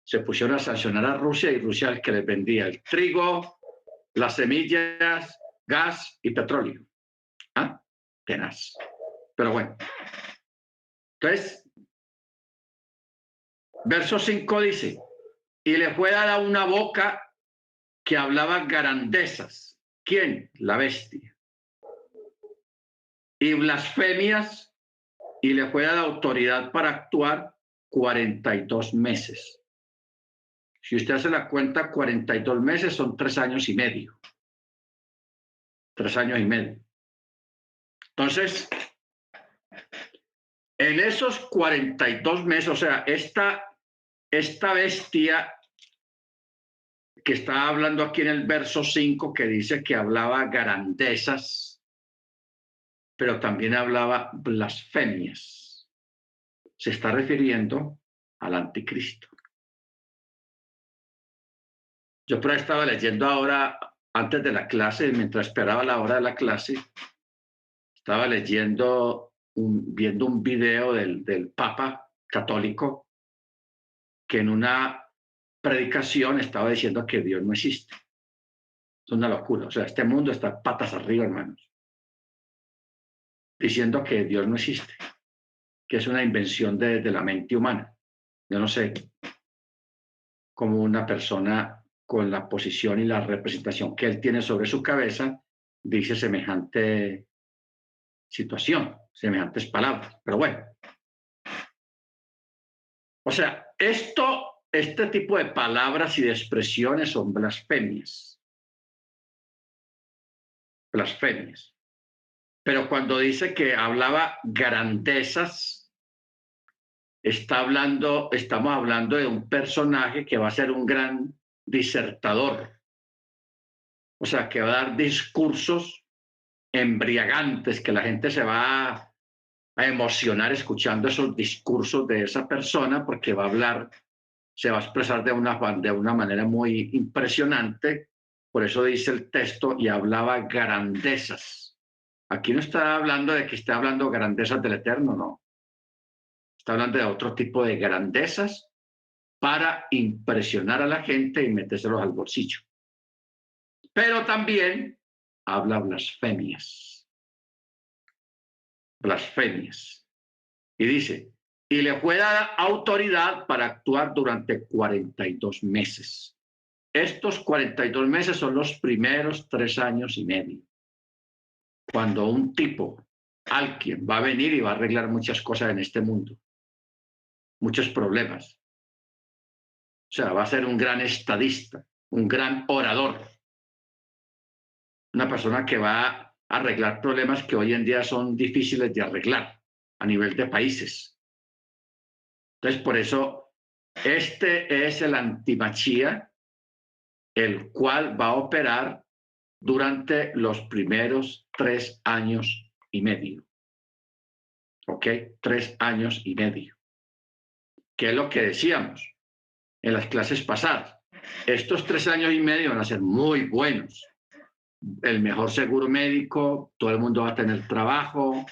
A: Se pusieron a sancionar a Rusia y Rusia el que les vendía el trigo, las semillas, gas y petróleo. ¿Ah? Tenaz. Pero bueno. Entonces, verso 5 dice, y le fue dada una boca que hablaba grandezas. ¿Quién? La bestia. Y blasfemias, y le fue dada autoridad para actuar 42 meses. Si usted hace la cuenta, 42 meses son 3 años y medio. 3 años y medio. Entonces, en esos 42 meses, o sea, esta bestia que está hablando aquí en el verso 5, que dice que hablaba grandezas, pero también hablaba blasfemias. Se está refiriendo al anticristo. Yo por ahí estaba leyendo ahora, antes de la clase, mientras esperaba la hora de la clase, estaba leyendo, viendo un video del Papa católico que en una predicación estaba diciendo que Dios no existe. Es una locura. O sea, este mundo está patas arriba, hermanos. Diciendo que Dios no existe, que es una invención de la mente humana. Yo no sé cómo una persona con la posición y la representación que él tiene sobre su cabeza dice semejante situación, semejantes palabras. Pero bueno. O sea, este tipo de palabras y de expresiones son blasfemias. Blasfemias. Pero cuando dice que hablaba grandezas, estamos hablando de un personaje que va a ser un gran disertador. O sea, que va a dar discursos embriagantes, que la gente se va a emocionar escuchando esos discursos de esa persona, porque va a hablar, se va a expresar de una manera muy impresionante. Por eso dice el texto, y hablaba grandezas. Aquí no está hablando de que esté hablando grandezas del Eterno, no. Está hablando de otro tipo de grandezas para impresionar a la gente y metérselos al bolsillo. Pero también habla blasfemias. Blasfemias. Y dice, y le fue dada autoridad para actuar durante 42 meses. Estos 42 meses son los primeros 3 años y medio. Cuando un tipo, alguien, va a venir y va a arreglar muchas cosas en este mundo, muchos problemas. O sea, va a ser un gran estadista, un gran orador, una persona que va a arreglar problemas que hoy en día son difíciles de arreglar a nivel de países. Entonces, por eso, este es el antimachía, el cual va a operar durante los primeros 3 años y medio. ¿Ok? 3 años y medio. ¿Qué es lo que decíamos en las clases pasadas? Estos 3 años y medio van a ser muy buenos. El mejor seguro médico, todo el mundo va a tener trabajo,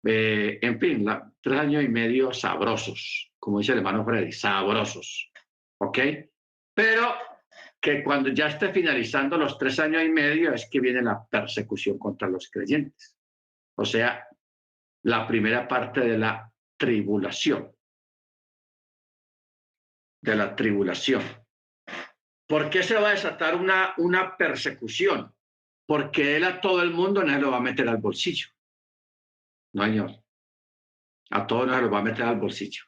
A: en fin, 3 años y medio sabrosos, como dice el hermano Freddy, sabrosos, ¿ok? Pero que cuando ya esté finalizando los 3 años y medio es que viene la persecución contra los creyentes, o sea, la primera parte de la tribulación, ¿Por qué se va a desatar una persecución? Porque él a todo el mundo no se lo va a meter al bolsillo. No, señor. A todos no se lo va a meter al bolsillo.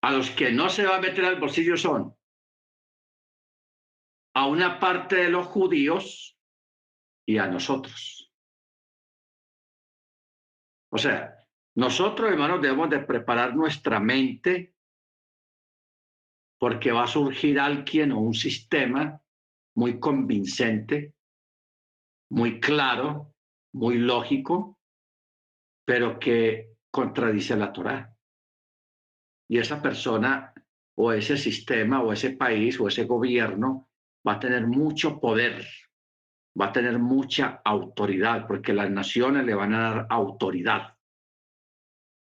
A: A los que no se va a meter al bolsillo son a una parte de los judíos y a nosotros. O sea, nosotros, hermanos, debemos de preparar nuestra mente porque va a surgir alguien o un sistema muy convincente, muy claro, muy lógico, pero que contradice la Torá. Y esa persona o ese sistema o ese país o ese gobierno va a tener mucho poder, va a tener mucha autoridad, porque las naciones le van a dar autoridad.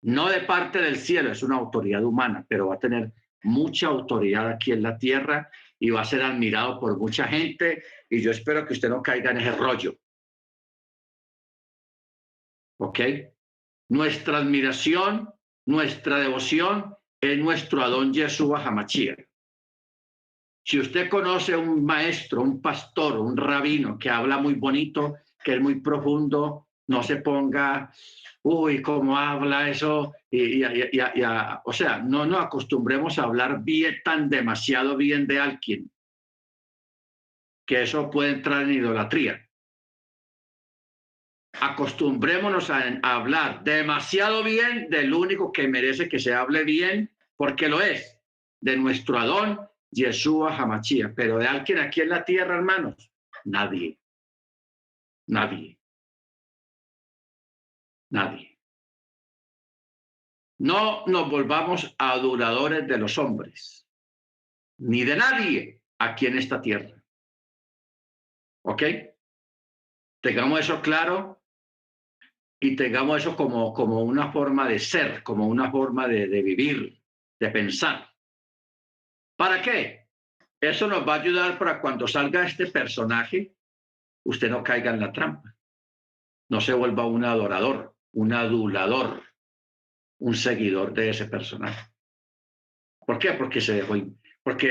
A: No de parte del cielo, es una autoridad humana, pero va a tener mucha autoridad aquí en la tierra y va a ser admirado por mucha gente, y yo espero que usted no caiga en ese rollo. ¿Ok? Nuestra admiración, nuestra devoción es nuestro Adón Yeshua Hamashiach. Si usted conoce un maestro, un pastor, un rabino que habla muy bonito, que es muy profundo, no se ponga, uy, cómo habla eso, o sea, no nos acostumbremos a hablar bien, tan demasiado bien de alguien, que eso puede entrar en idolatría. Acostumbrémonos a hablar demasiado bien del único que merece que se hable bien, porque lo es, de nuestro Adón Yeshua Hamashiach. Pero de alguien aquí en la tierra, hermanos, nadie. Nadie. Nadie. No nos volvamos adoradores de los hombres, ni de nadie aquí en esta tierra. ¿Ok? Tengamos eso claro y tengamos eso como una forma de ser, como una forma de vivir, de pensar. ¿Para qué? Eso nos va a ayudar para cuando salga este personaje, usted no caiga en la trampa. No se vuelva un adorador, un adulador, un seguidor de ese personaje. ¿Por qué? Porque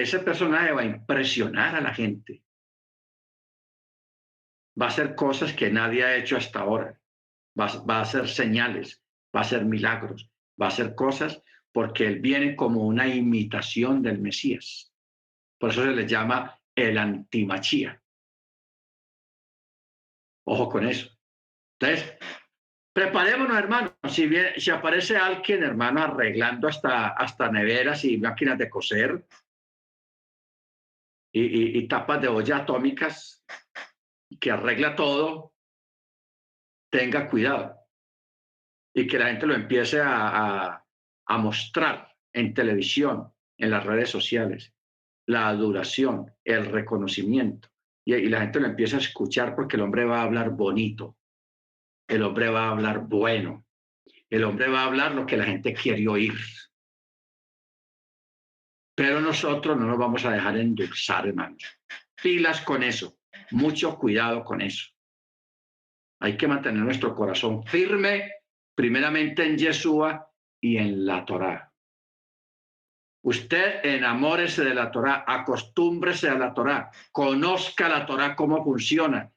A: ese personaje va a impresionar a la gente. Va a hacer cosas que nadie ha hecho hasta ahora. Va a hacer señales, va a hacer milagros, va a hacer cosas porque él viene como una imitación del Mesías. Por eso se le llama el antimachía. Ojo con eso. Entonces, preparémonos, hermano. Si aparece alguien, hermano, arreglando hasta neveras y máquinas de coser y tapas de olla atómicas, que arregla todo, tenga cuidado. Y que la gente lo empiece a mostrar en televisión, en las redes sociales. La adoración, el reconocimiento. Y la gente lo empieza a escuchar porque el hombre va a hablar bonito. El hombre va a hablar bueno. El hombre va a hablar lo que la gente quiere oír. Pero nosotros no nos vamos a dejar endulzar, hermanos. Pilas con eso. Mucho cuidado con eso. Hay que mantener nuestro corazón firme primeramente en Yeshua y en la Torá. Usted enamórese de la Torá, acostúmbrese a la Torá, conozca la Torá cómo funciona,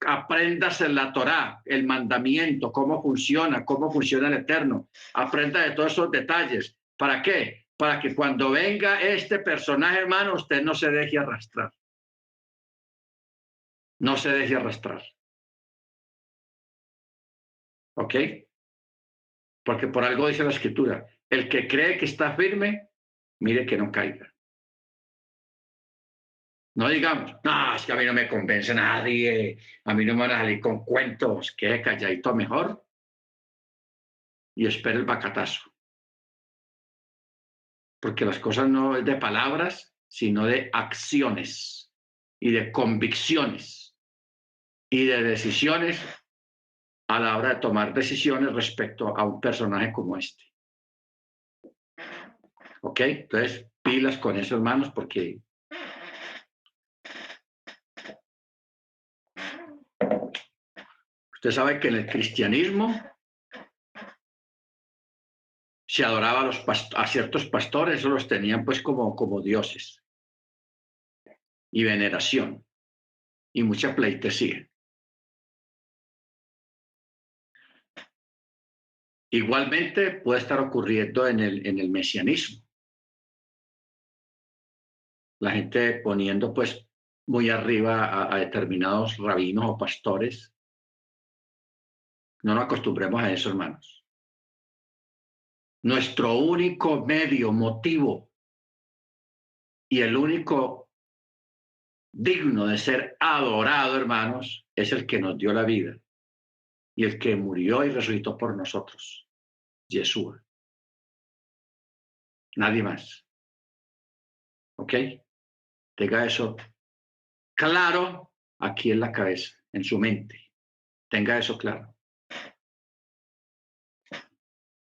A: apréndase la Torá, el mandamiento, cómo funciona el Eterno, aprenda de todos esos detalles. ¿Para qué? Para que cuando venga este personaje, hermano, usted no se deje arrastrar. No se deje arrastrar. ¿Ok? Porque por algo dice la Escritura, el que cree que está firme, mire que no caiga. No digamos, no, es que a mí no me convence nadie, a mí no me van a salir con cuentos, quede calladito mejor y espere el bacatazo. Porque las cosas no es de palabras, sino de acciones y de convicciones y de decisiones a la hora de tomar decisiones respecto a un personaje como este. ¿Ok? Entonces, pilas con eso, hermanos, porque usted sabe que en el cristianismo se adoraba a ciertos pastores, eso los tenían pues como dioses, y veneración, y mucha pleitesía. Igualmente puede estar ocurriendo en el mesianismo. La gente poniendo pues muy arriba a determinados rabinos o pastores. No nos acostumbremos a eso, hermanos. Nuestro único medio, motivo y el único digno de ser adorado, hermanos, es el que nos dio la vida y el que murió y resucitó por nosotros, Yeshua. Nadie más. ¿Ok? Tenga eso claro aquí en la cabeza, en su mente. Tenga eso claro.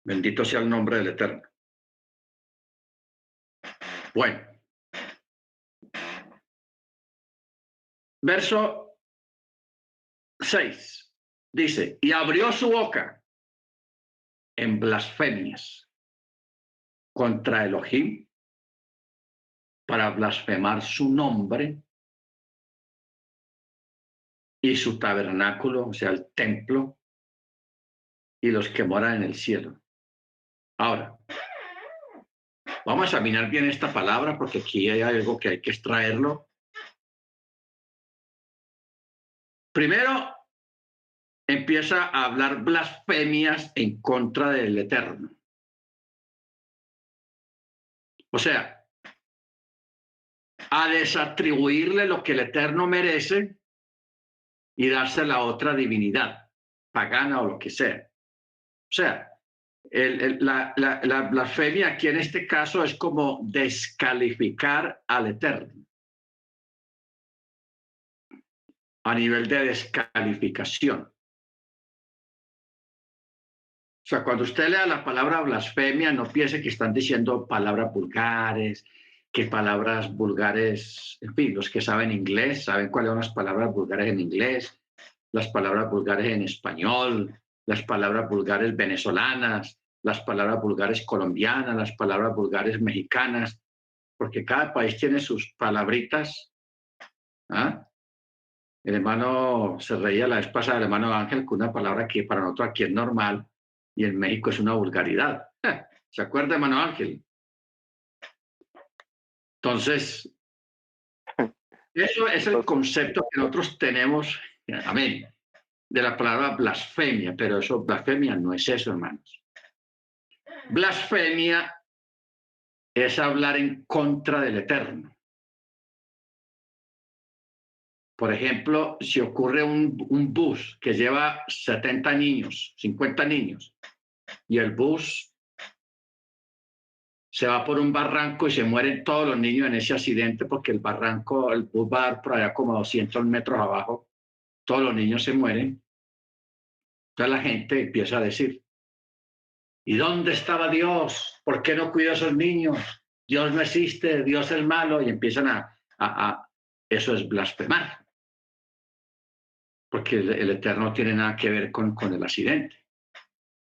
A: Bendito sea el nombre del Eterno. Bueno. Verso 6 dice, y abrió su boca en blasfemias contra Elohim para blasfemar su nombre y su tabernáculo, o sea, el templo, y los que moran en el cielo. Ahora, vamos a examinar bien esta palabra porque aquí hay algo que hay que extraerlo. Primero, empieza a hablar blasfemias en contra del Eterno. O sea, a desatribuirle lo que el Eterno merece y dársela a otra divinidad, pagana o lo que sea. O sea, la blasfemia aquí en este caso es como descalificar al Eterno. A nivel de descalificación. O sea, cuando usted lea la palabra blasfemia, no piense que están diciendo palabras vulgares, que palabras vulgares, en fin, los que saben inglés, saben cuáles son las palabras vulgares en inglés, las palabras vulgares en español, las palabras vulgares venezolanas, las palabras vulgares colombianas, las palabras vulgares mexicanas, porque cada país tiene sus palabritas. ¿Ah? El hermano se reía la vez pasada, el hermano Ángel, con una palabra que para nosotros aquí es normal y en México es una vulgaridad. ¿Se acuerda, hermano Ángel? Entonces, eso es el concepto que nosotros tenemos, amén, de la palabra blasfemia, pero eso, blasfemia no es eso, hermanos. Blasfemia es hablar en contra del Eterno. Por ejemplo, si ocurre un bus que lleva 70 niños, 50 niños, y el bus se va por un barranco y se mueren todos los niños en ese accidente porque el barranco, el bus va a dar por allá como 200 metros abajo, todos los niños se mueren. Entonces la gente empieza a decir, ¿y dónde estaba Dios? ¿Por qué no cuidó a esos niños? Dios no existe, Dios es malo, y empiezan eso es blasfemar, porque el Eterno no tiene nada que ver con el accidente.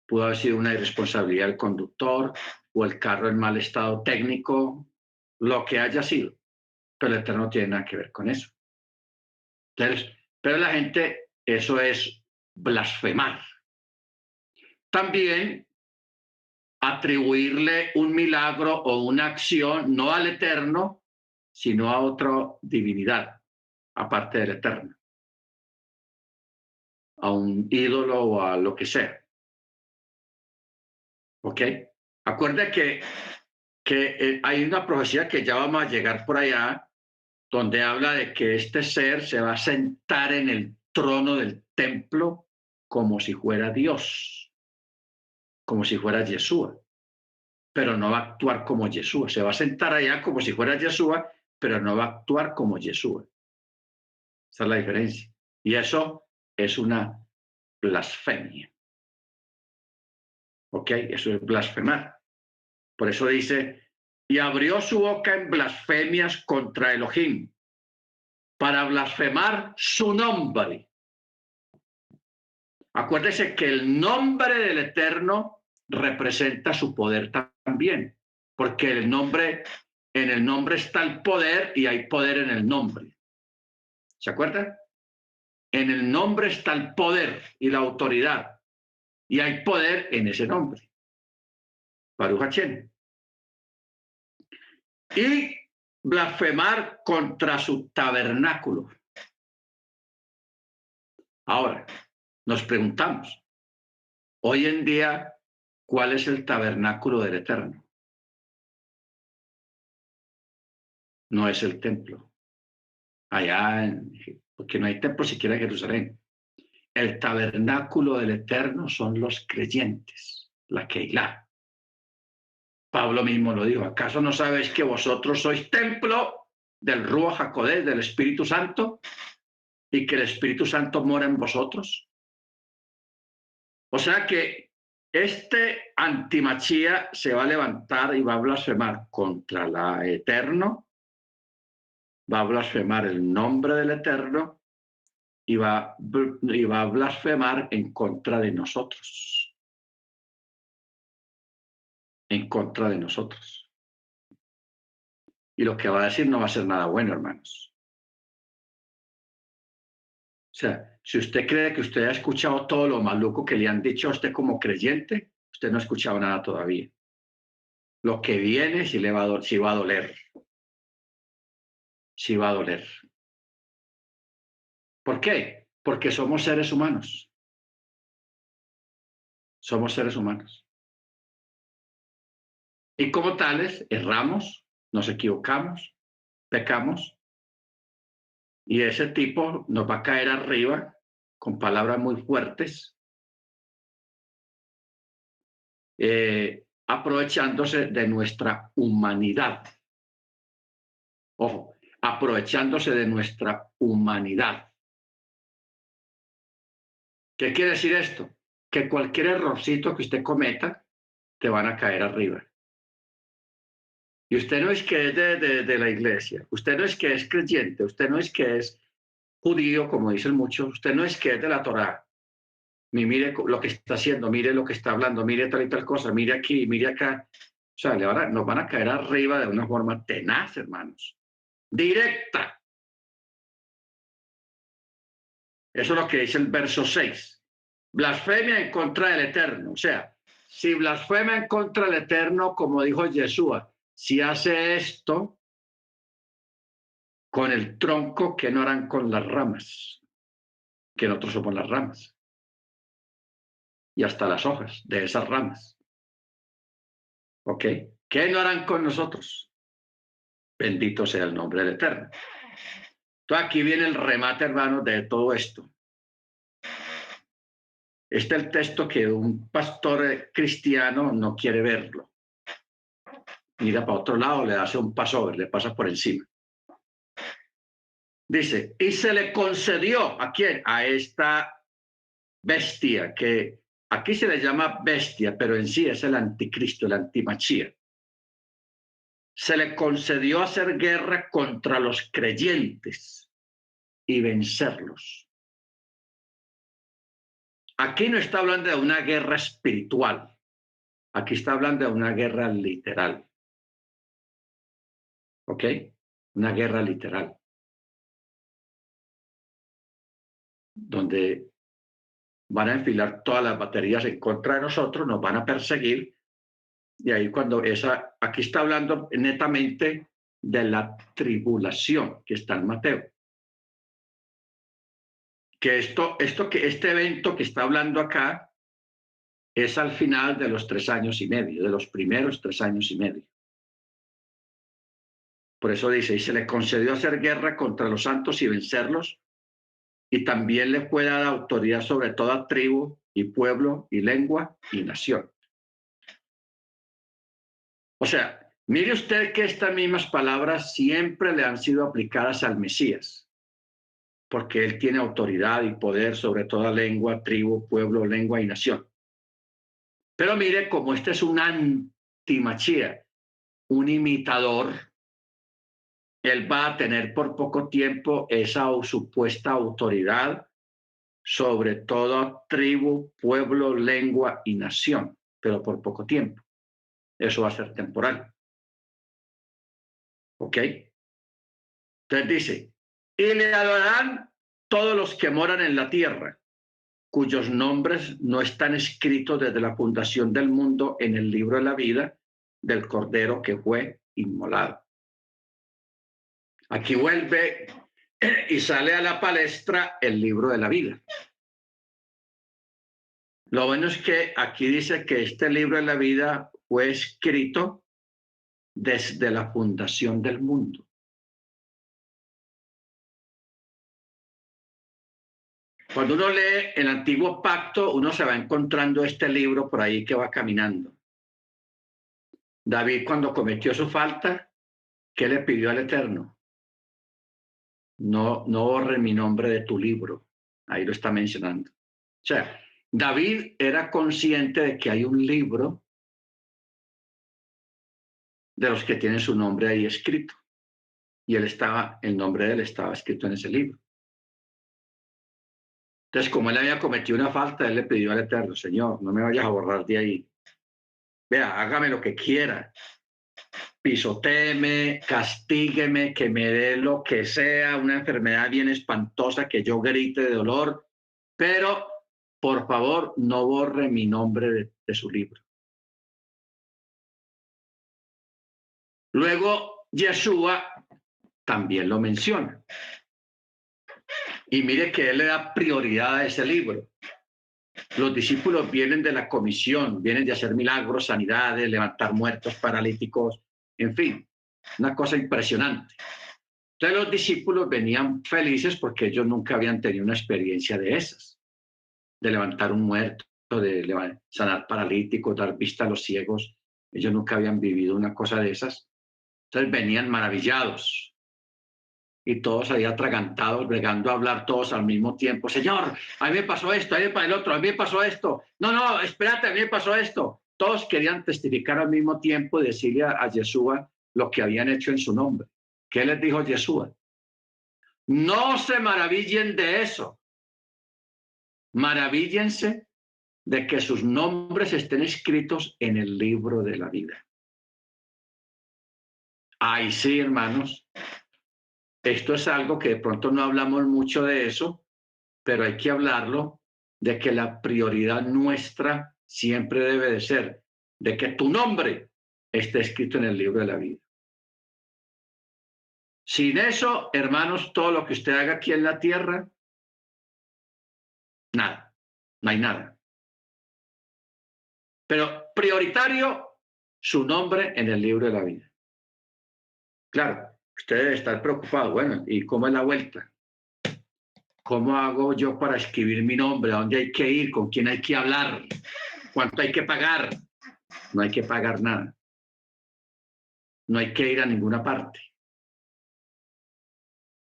A: pudo haber sido una irresponsabilidad del conductor o el carro en mal estado técnico, lo que haya sido, pero el Eterno no tiene nada que ver con eso. Entonces, pero la gente, eso es blasfemar. También atribuirle un milagro o una acción no al Eterno, sino a otra divinidad, aparte del Eterno, a un ídolo o a lo que sea. ¿Ok? Acuerde que hay una profecía que ya vamos a llegar por allá, donde habla de que este ser se va a sentar en el trono del templo como si fuera Dios, como si fuera Yeshua, pero no va a actuar como Yeshua. Se va a sentar allá como si fuera Yeshua, pero no va a actuar como Yeshua. Esa es la diferencia. Y eso es una blasfemia. ¿Ok? Eso es blasfemar. Por eso dice, y abrió su boca en blasfemias contra Elohim, para blasfemar su nombre. Acuérdese que el nombre del Eterno representa su poder también, porque en el nombre está el poder y hay poder en el nombre. ¿Se acuerdan? En el nombre está el poder y la autoridad, y hay poder en ese nombre. Baruch Hashem. Y blasfemar contra su tabernáculo. Ahora, nos preguntamos, hoy en día, ¿cuál es el tabernáculo del Eterno? No es el templo. Porque no hay templo siquiera en Jerusalén. El tabernáculo del Eterno son los creyentes, la Keilah. Pablo mismo lo dijo, ¿acaso no sabéis que vosotros sois templo del Ruach HaKodesh, del Espíritu Santo, y que el Espíritu Santo mora en vosotros? O sea que este antimachía se va a levantar y va a blasfemar contra la Eterno, va a blasfemar el nombre del Eterno y va a blasfemar en contra de nosotros. En contra de nosotros. Y lo que va a decir no va a ser nada bueno, hermanos. O sea, si usted cree que usted ha escuchado todo lo maluco que le han dicho a usted como creyente, usted no ha escuchado nada todavía. Lo que viene sí va a doler. Sí va a doler. ¿Por qué? Porque somos seres humanos. Somos seres humanos. Y como tales, erramos, nos equivocamos, pecamos, y ese tipo nos va a caer arriba con palabras muy fuertes, aprovechándose de nuestra humanidad. Ojo, aprovechándose de nuestra humanidad. ¿Qué quiere decir esto? Que cualquier errorcito que usted cometa, te van a caer arriba. Y usted no es que es de la iglesia, usted no es que es creyente, usted no es que es judío, como dicen muchos, usted no es que es de la Torá. Ni mire lo que está haciendo, mire lo que está hablando, mire tal y tal cosa, mire aquí, mire acá. O sea, nos van a caer arriba de una forma tenaz, hermanos. Directa. Eso es lo que dice el verso 6. Blasfemia en contra del Eterno. O sea, si blasfema en contra del Eterno, como dijo Yeshua, si hace esto con el tronco, ¿qué no harán con las ramas? Que nosotros somos las ramas. Y hasta las hojas de esas ramas. ¿Ok? ¿Qué no harán con nosotros? Bendito sea el nombre del Eterno. Entonces aquí viene el remate, hermanos, de todo esto. Este es el texto que un pastor cristiano no quiere verlo. Mira para otro lado, le hace un paso, le pasa por encima. Dice, y se le concedió, ¿a quién? A esta bestia, que aquí se le llama bestia, pero en sí es el anticristo, el antimachía. Se le concedió hacer guerra contra los creyentes y vencerlos. Aquí no está hablando de una guerra espiritual. Aquí está hablando de una guerra literal. ¿Ok? Una guerra literal. Donde van a enfilar todas las baterías en contra de nosotros, nos van a perseguir. Y ahí aquí está hablando netamente de la tribulación que está en Mateo. Que este evento que está hablando acá es al final de los 3 años y medio, de los primeros 3 años y medio. Por eso dice, y se le concedió hacer guerra contra los santos y vencerlos, y también le fue dada autoridad sobre toda tribu y pueblo y lengua y nación. O sea, mire usted que estas mismas palabras siempre le han sido aplicadas al Mesías, porque él tiene autoridad y poder sobre toda lengua, tribu, pueblo, lengua y nación. Pero mire, como este es un antimachía, un imitador, él va a tener por poco tiempo esa supuesta autoridad sobre toda tribu, pueblo, lengua y nación, pero por poco tiempo. Eso va a ser temporal. ¿Ok? Entonces dice, y le adorarán todos los que moran en la tierra, cuyos nombres no están escritos desde la fundación del mundo en el libro de la vida del Cordero que fue inmolado. Aquí vuelve y sale a la palestra el libro de la vida. Lo bueno es que aquí dice que este libro de la vida fue escrito desde la fundación del mundo. Cuando uno lee el Antiguo Pacto, uno se va encontrando este libro por ahí que va caminando. David, cuando cometió su falta, ¿qué le pidió al Eterno? No borre mi nombre de tu libro. Ahí lo está mencionando. O sea, David era consciente de que hay un libro de los que tienen su nombre ahí escrito. Y el nombre de él estaba escrito en ese libro. Entonces, como él había cometido una falta, él le pidió al Eterno, Señor, no me vayas a borrar de ahí. Vea, hágame lo que quiera. Pisotéeme, castígueme, que me dé lo que sea, una enfermedad bien espantosa, que yo grite de dolor, pero por favor no borre mi nombre de su libro. Luego, Yeshua también lo menciona. Y mire que él le da prioridad a ese libro. Los discípulos vienen de la comisión, vienen de hacer milagros, sanidades, levantar muertos, paralíticos, en fin, una cosa impresionante. Entonces los discípulos venían felices porque ellos nunca habían tenido una experiencia de esas, de levantar un muerto, de sanar paralíticos, dar vista a los ciegos. Ellos nunca habían vivido una cosa de esas. Entonces venían maravillados. Y todos ahí atragantados, bregando a hablar todos al mismo tiempo. Señor, a mí me pasó esto, a mí me pasó el otro, a mí me pasó esto. No, espérate, a mí me pasó esto. Todos querían testificar al mismo tiempo y decirle a Yeshua lo que habían hecho en su nombre. ¿Qué les dijo Yeshua? No se maravillen de eso. Maravíllense de que sus nombres estén escritos en el libro de la vida. Ay, sí, hermanos. Esto es algo que de pronto no hablamos mucho de eso, pero hay que hablarlo, de que la prioridad nuestra siempre debe de ser de que tu nombre esté escrito en el libro de la vida. Sin eso, hermanos, todo lo que usted haga aquí en la tierra, nada, no hay nada. Pero prioritario, su nombre en el libro de la vida. Claro, usted debe estar preocupado. Bueno, ¿y cómo es la vuelta? ¿Cómo hago yo para escribir mi nombre? ¿A dónde hay que ir? ¿Con quién hay que hablar? ¿Cuánto hay que pagar? No hay que pagar nada. No hay que ir a ninguna parte.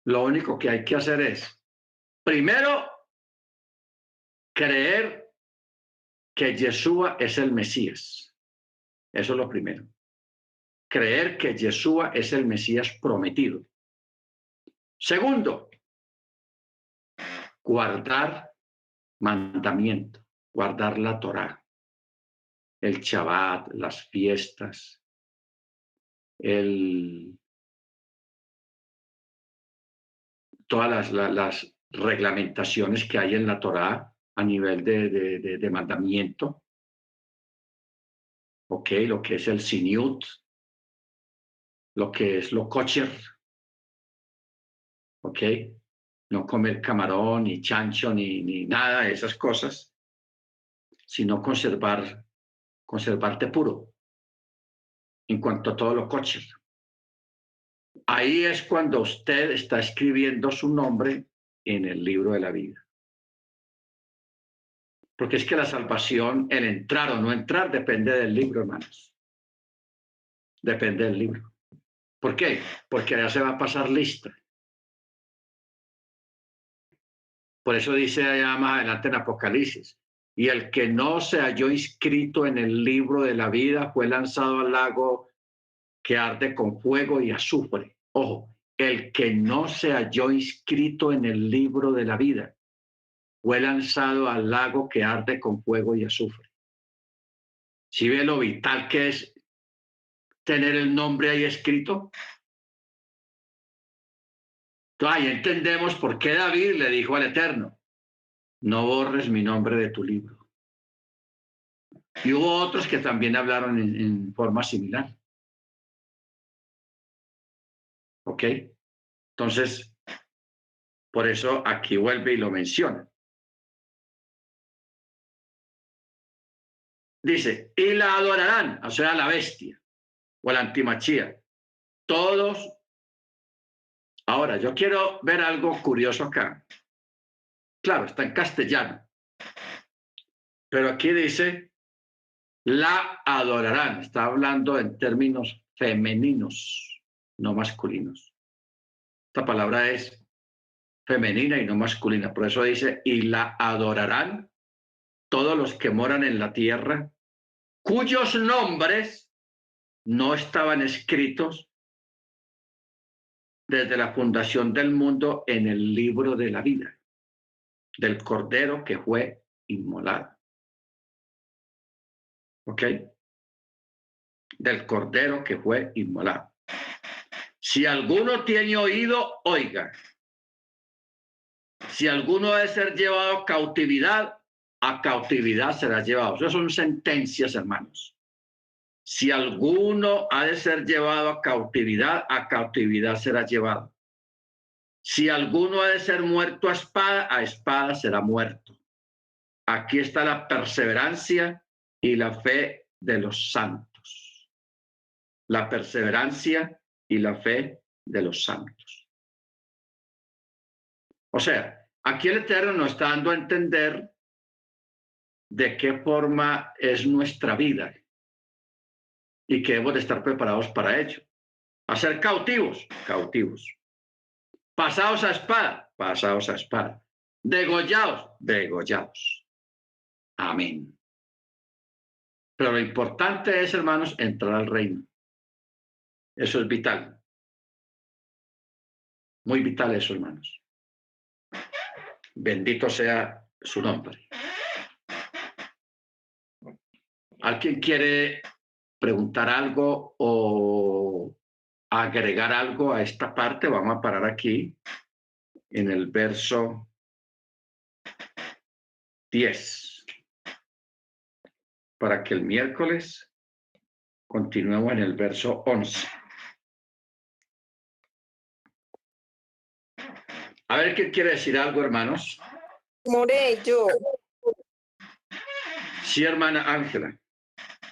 A: Lo único que hay que hacer es, primero, creer que Yeshua es el Mesías. Eso es lo primero. Creer que Yeshua es el Mesías prometido. Segundo, guardar mandamiento. guardar la Torá, el Shabbat, las fiestas, todas las reglamentaciones que hay en la Torá a nivel de mandamiento, ¿ok? Lo que es el siniut, lo que es lo kosher, ¿ok? No comer camarón, ni chancho, ni nada de esas cosas, sino conservarte puro en cuanto a todo lo kosher. Ahí es cuando usted está escribiendo su nombre en el libro de la vida. Porque es que la salvación, el entrar o no entrar, depende del libro, hermanos. Depende del libro. ¿Por qué? Porque allá se va a pasar lista. Por eso dice allá más adelante en Apocalipsis, y el que no se halló inscrito en el libro de la vida fue lanzado al lago que arde con fuego y azufre. Ojo, el que no se halló inscrito en el libro de la vida fue lanzado al lago que arde con fuego y azufre. ¿Sí ve lo vital que es tener el nombre ahí escrito? Entonces ahí entendemos por qué David le dijo al Eterno, no borres mi nombre de tu libro. Y hubo otros que también hablaron en forma similar. ¿Ok? Entonces, por eso aquí vuelve y lo menciona. Dice, y la adorarán, o sea, la bestia o la antimachía. Todos. Ahora, yo quiero ver algo curioso acá. Claro, está en castellano. Pero aquí dice, la adorarán. Está hablando en términos femeninos, no masculinos. Esta palabra es femenina y no masculina. Por eso dice, y la adorarán todos los que moran en la tierra, cuyos nombres no estaban escritos desde la fundación del mundo en el libro de la vida, del Cordero que fue inmolado. ¿Ok? Del Cordero que fue inmolado. Si alguno tiene oído, oiga. Si alguno debe ser llevado a cautividad será llevado. Esas son sentencias, hermanos. Si alguno ha de ser llevado a cautividad será llevado. Si alguno ha de ser muerto a espada será muerto. Aquí está la perseverancia y la fe de los santos. La perseverancia y la fe de los santos. O sea, aquí el Eterno nos está dando a entender de qué forma es nuestra vida y que debemos de estar preparados para ello. A ser cautivos, cautivos. Pasados a espada. Degollados. Amén. Pero lo importante es, hermanos, entrar al reino. Eso es vital. Muy vital eso, hermanos. Bendito sea su nombre. ¿Alguien quiere preguntar algo o agregar algo a esta parte? Vamos a parar aquí en el verso 10 para que el miércoles continuemos en el verso 11. A ver qué quiere decir algo, hermanos.
B: More, yo.
A: Sí, hermana Ángela.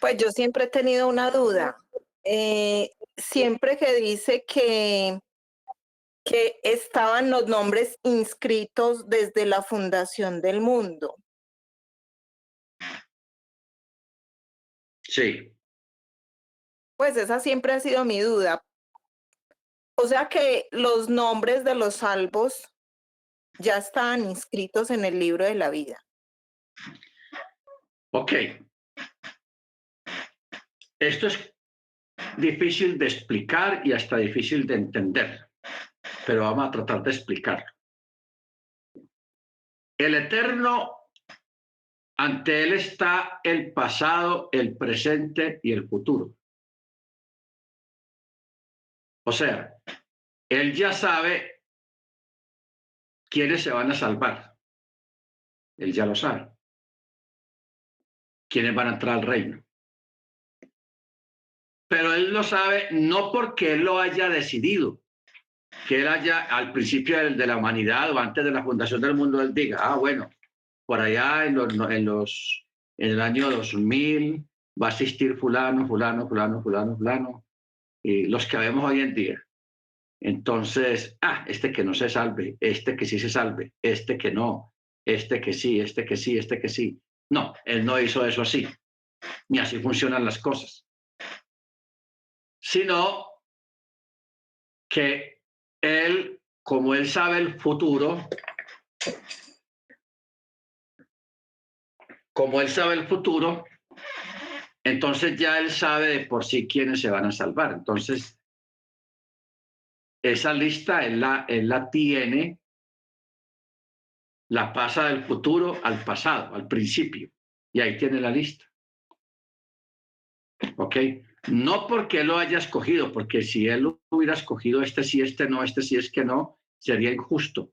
B: Pues yo siempre he tenido una duda. Siempre que dice que estaban los nombres inscritos desde la fundación del mundo.
A: Sí.
B: Pues esa siempre ha sido mi duda. O sea que los nombres de los salvos ya estaban inscritos en el libro de la vida.
A: Ok. Esto es difícil de explicar y hasta difícil de entender, pero vamos a tratar de explicarlo. El Eterno ante él está el pasado, el presente y el futuro. O sea, él ya sabe quiénes se van a salvar. Él ya lo sabe. Quiénes van a entrar al reino. Pero él lo sabe no porque él lo haya decidido, que él haya al principio de la humanidad o antes de la fundación del mundo, él diga, bueno, por allá en el año 2000 va a asistir fulano, fulano, fulano, fulano, fulano, y los que vemos hoy en día. Entonces, este que no se salve, este que sí se salve, este que no, este que sí, este que sí, este que sí. No, él no hizo eso así, ni así funcionan las cosas. Sino que él, como él sabe el futuro, entonces ya él sabe de por sí quiénes se van a salvar. Entonces, esa lista él la tiene, la pasa del futuro al pasado, al principio, y ahí tiene la lista. ¿Ok? No porque él lo haya escogido, porque si él lo hubiera escogido este sí, este no, este sí, es que no, sería injusto.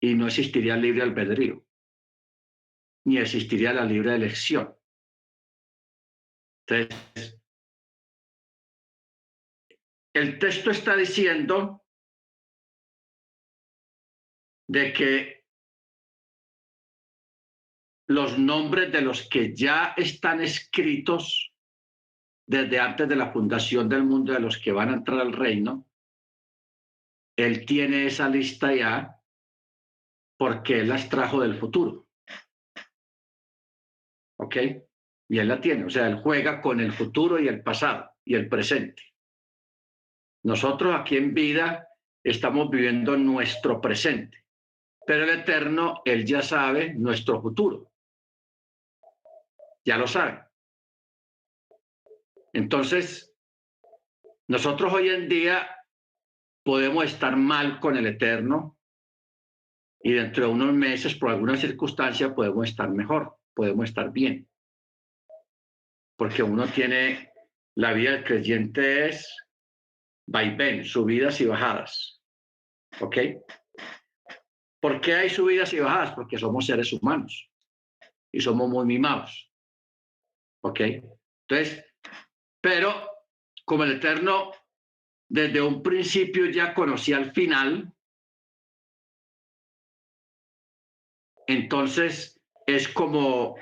A: Y no existiría el libre albedrío, ni existiría la libre elección. Entonces, el texto está diciendo de que los nombres de los que ya están escritos desde antes de la fundación del mundo, de los que van a entrar al reino, él tiene esa lista ya porque él las trajo del futuro. ¿Ok? Y él la tiene, o sea, él juega con el futuro y el pasado y el presente. Nosotros aquí en vida estamos viviendo nuestro presente, pero el Eterno, él ya sabe nuestro futuro. Ya lo sabe. Entonces, nosotros hoy en día podemos estar mal con el Eterno y dentro de unos meses, por alguna circunstancia, podemos estar mejor, podemos estar bien. Porque uno tiene, la vida del creyente es vaivén, subidas y bajadas. ¿Ok? ¿Por qué hay subidas y bajadas? Porque somos seres humanos y somos muy mimados. ¿Ok? Entonces, pero como el Eterno desde un principio ya conocía el final, entonces es como,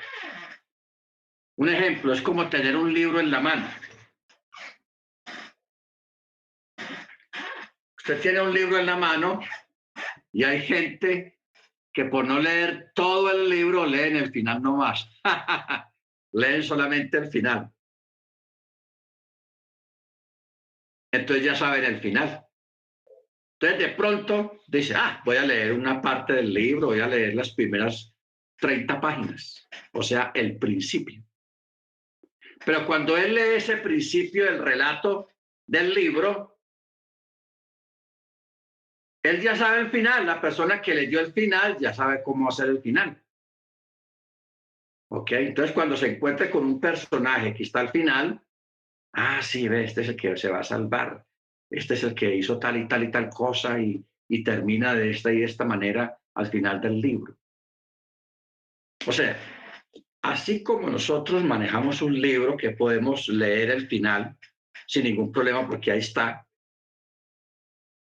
A: un ejemplo, es como tener un libro en la mano. Usted tiene un libro en la mano y hay gente que por no leer todo el libro leen el final nomás. Leen solamente el final. Entonces ya saben el final. Entonces de pronto dice, voy a leer una parte del libro, voy a leer las primeras 30 páginas, o sea, el principio. Pero cuando él lee ese principio del relato del libro, él ya sabe el final. La persona que leyó el final ya sabe cómo hacer el final. ¿Ok? Entonces, cuando se encuentre con un personaje que está al final, sí, ve, este es el que se va a salvar. Este es el que hizo tal y tal y tal cosa y termina de esta y de esta manera al final del libro. O sea, así como nosotros manejamos un libro que podemos leer el final sin ningún problema porque ahí está,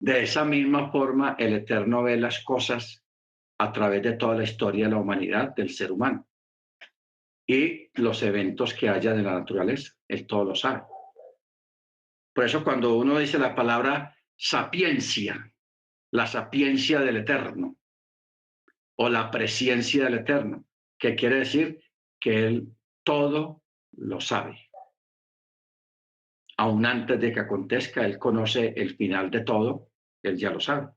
A: de esa misma forma el Eterno ve las cosas a través de toda la historia de la humanidad, del ser humano y los eventos que haya de la naturaleza. Él todo lo sabe. Por eso cuando uno dice la palabra sapiencia, la sapiencia del Eterno o la presciencia del Eterno, que quiere decir que Él todo lo sabe. Aún antes de que acontezca, Él conoce el final de todo, Él ya lo sabe.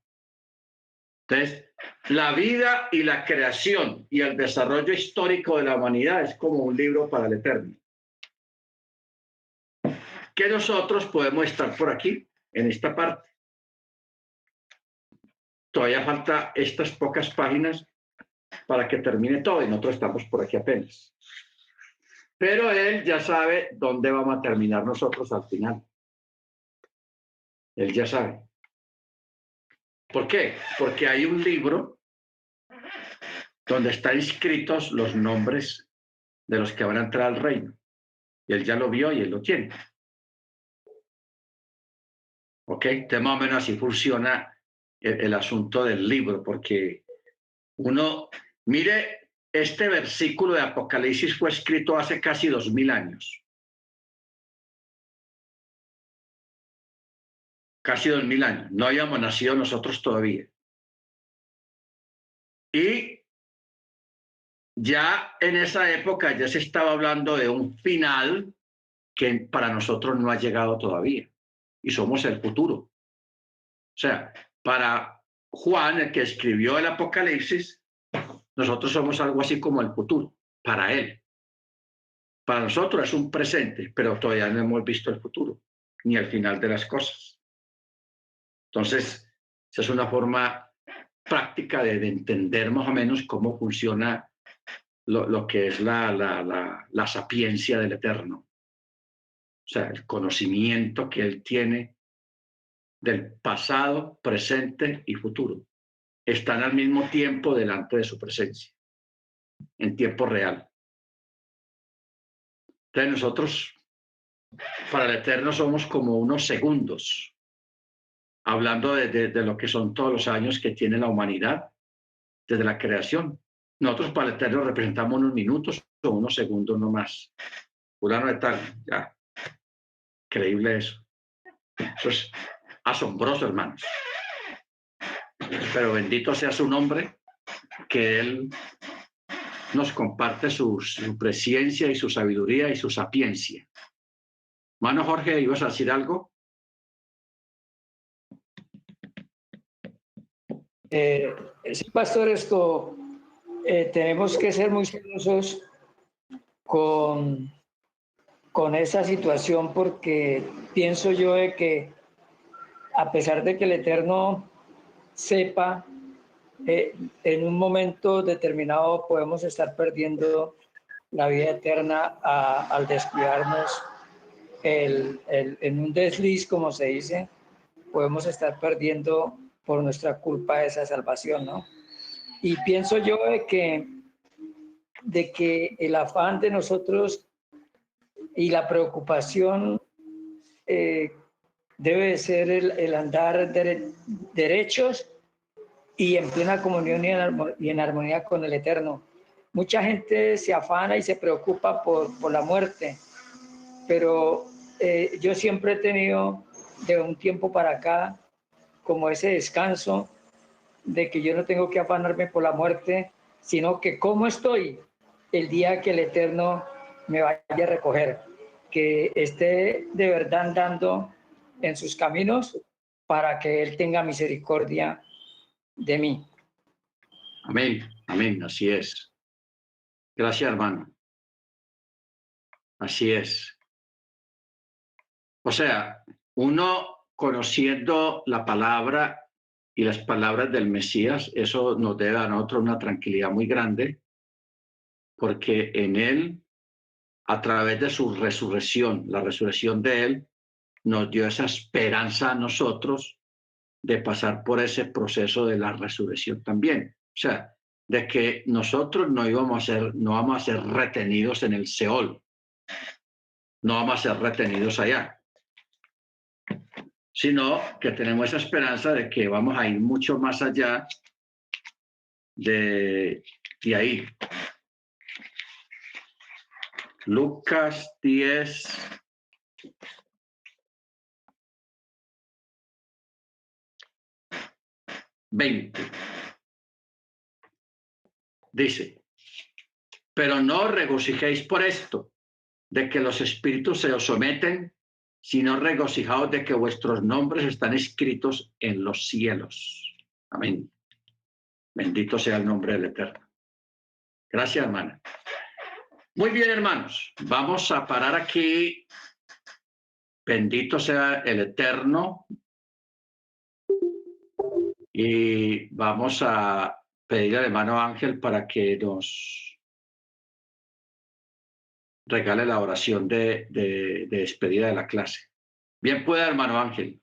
A: Entonces, la vida y la creación y el desarrollo histórico de la humanidad es como un libro para el Eterno. Que nosotros podemos estar por aquí, en esta parte. Todavía falta estas pocas páginas para que termine todo y nosotros estamos por aquí apenas. Pero Él ya sabe dónde vamos a terminar nosotros al final. Él ya sabe. ¿Por qué? Porque hay un libro donde están inscritos los nombres de los que van a entrar al reino. Y Él ya lo vio y Él lo tiene. ¿Ok? Entonces, más o menos así funciona el asunto del libro, porque uno, mire, este versículo de Apocalipsis fue escrito hace casi 2000 años. Casi 2000 años. No habíamos nacido nosotros todavía. Y ya en esa época ya se estaba hablando de un final que para nosotros no ha llegado todavía. Y somos el futuro. O sea, para Juan, el que escribió el Apocalipsis, nosotros somos algo así como el futuro, para él. Para nosotros es un presente, pero todavía no hemos visto el futuro, ni el final de las cosas. Entonces, esa es una forma práctica de entender más o menos cómo funciona lo que es la sapiencia del Eterno. O sea, el conocimiento que Él tiene del pasado, presente y futuro. Están al mismo tiempo delante de su presencia, en tiempo real. Entonces nosotros, para el Eterno, somos como unos segundos, hablando de lo que son todos los años que tiene la humanidad desde la creación. Nosotros para el Eterno representamos unos minutos o unos segundos no más. Fulano de tal, ya. Increíble eso. Eso es asombroso, hermanos. Pero bendito sea su nombre, que Él nos comparte su presciencia y su sabiduría y su sapiencia. Mano Jorge, ¿ibas a decir algo?
E: Sí, pastor, tenemos que ser muy celosos con esa situación, porque pienso yo de que a pesar de que el Eterno sepa, en un momento determinado podemos estar perdiendo la vida eterna al descuidarnos en un desliz, como se dice, podemos estar perdiendo por nuestra culpa esa salvación, ¿no? Y pienso yo de que el afán de nosotros y la preocupación debe ser el andar derechos y en plena comunión y en armonía con el Eterno. Mucha gente se afana y se preocupa por la muerte, pero yo siempre he tenido de un tiempo para acá como ese descanso de que yo no tengo que afanarme por la muerte, sino que cómo estoy el día que el Eterno me vaya a recoger, que esté de verdad andando en sus caminos para que Él tenga misericordia de mí.
A: Amén, amén, así es. Gracias, hermano. Así es. O sea, uno conociendo la palabra y las palabras del Mesías, eso nos debe a nosotros una tranquilidad muy grande, porque en Él, a través de su resurrección, la resurrección de Él, nos dio esa esperanza a nosotros de pasar por ese proceso de la resurrección también. O sea, de que nosotros no vamos a ser retenidos en el Seol, no vamos a ser retenidos allá, sino que tenemos esa esperanza de que vamos a ir mucho más allá de ahí. Lucas 10, 20. Dice, pero no os regocijéis por esto, de que los espíritus se os someten, sino regocijaos de que vuestros nombres están escritos en los cielos. Amén. Bendito sea el nombre del Eterno. Gracias, hermana. Muy bien, hermanos. Vamos a parar aquí. Bendito sea el Eterno. Y vamos a pedirle al hermano Ángel para que nos regale la oración de despedida de la clase. Bien pueda, hermano Ángel.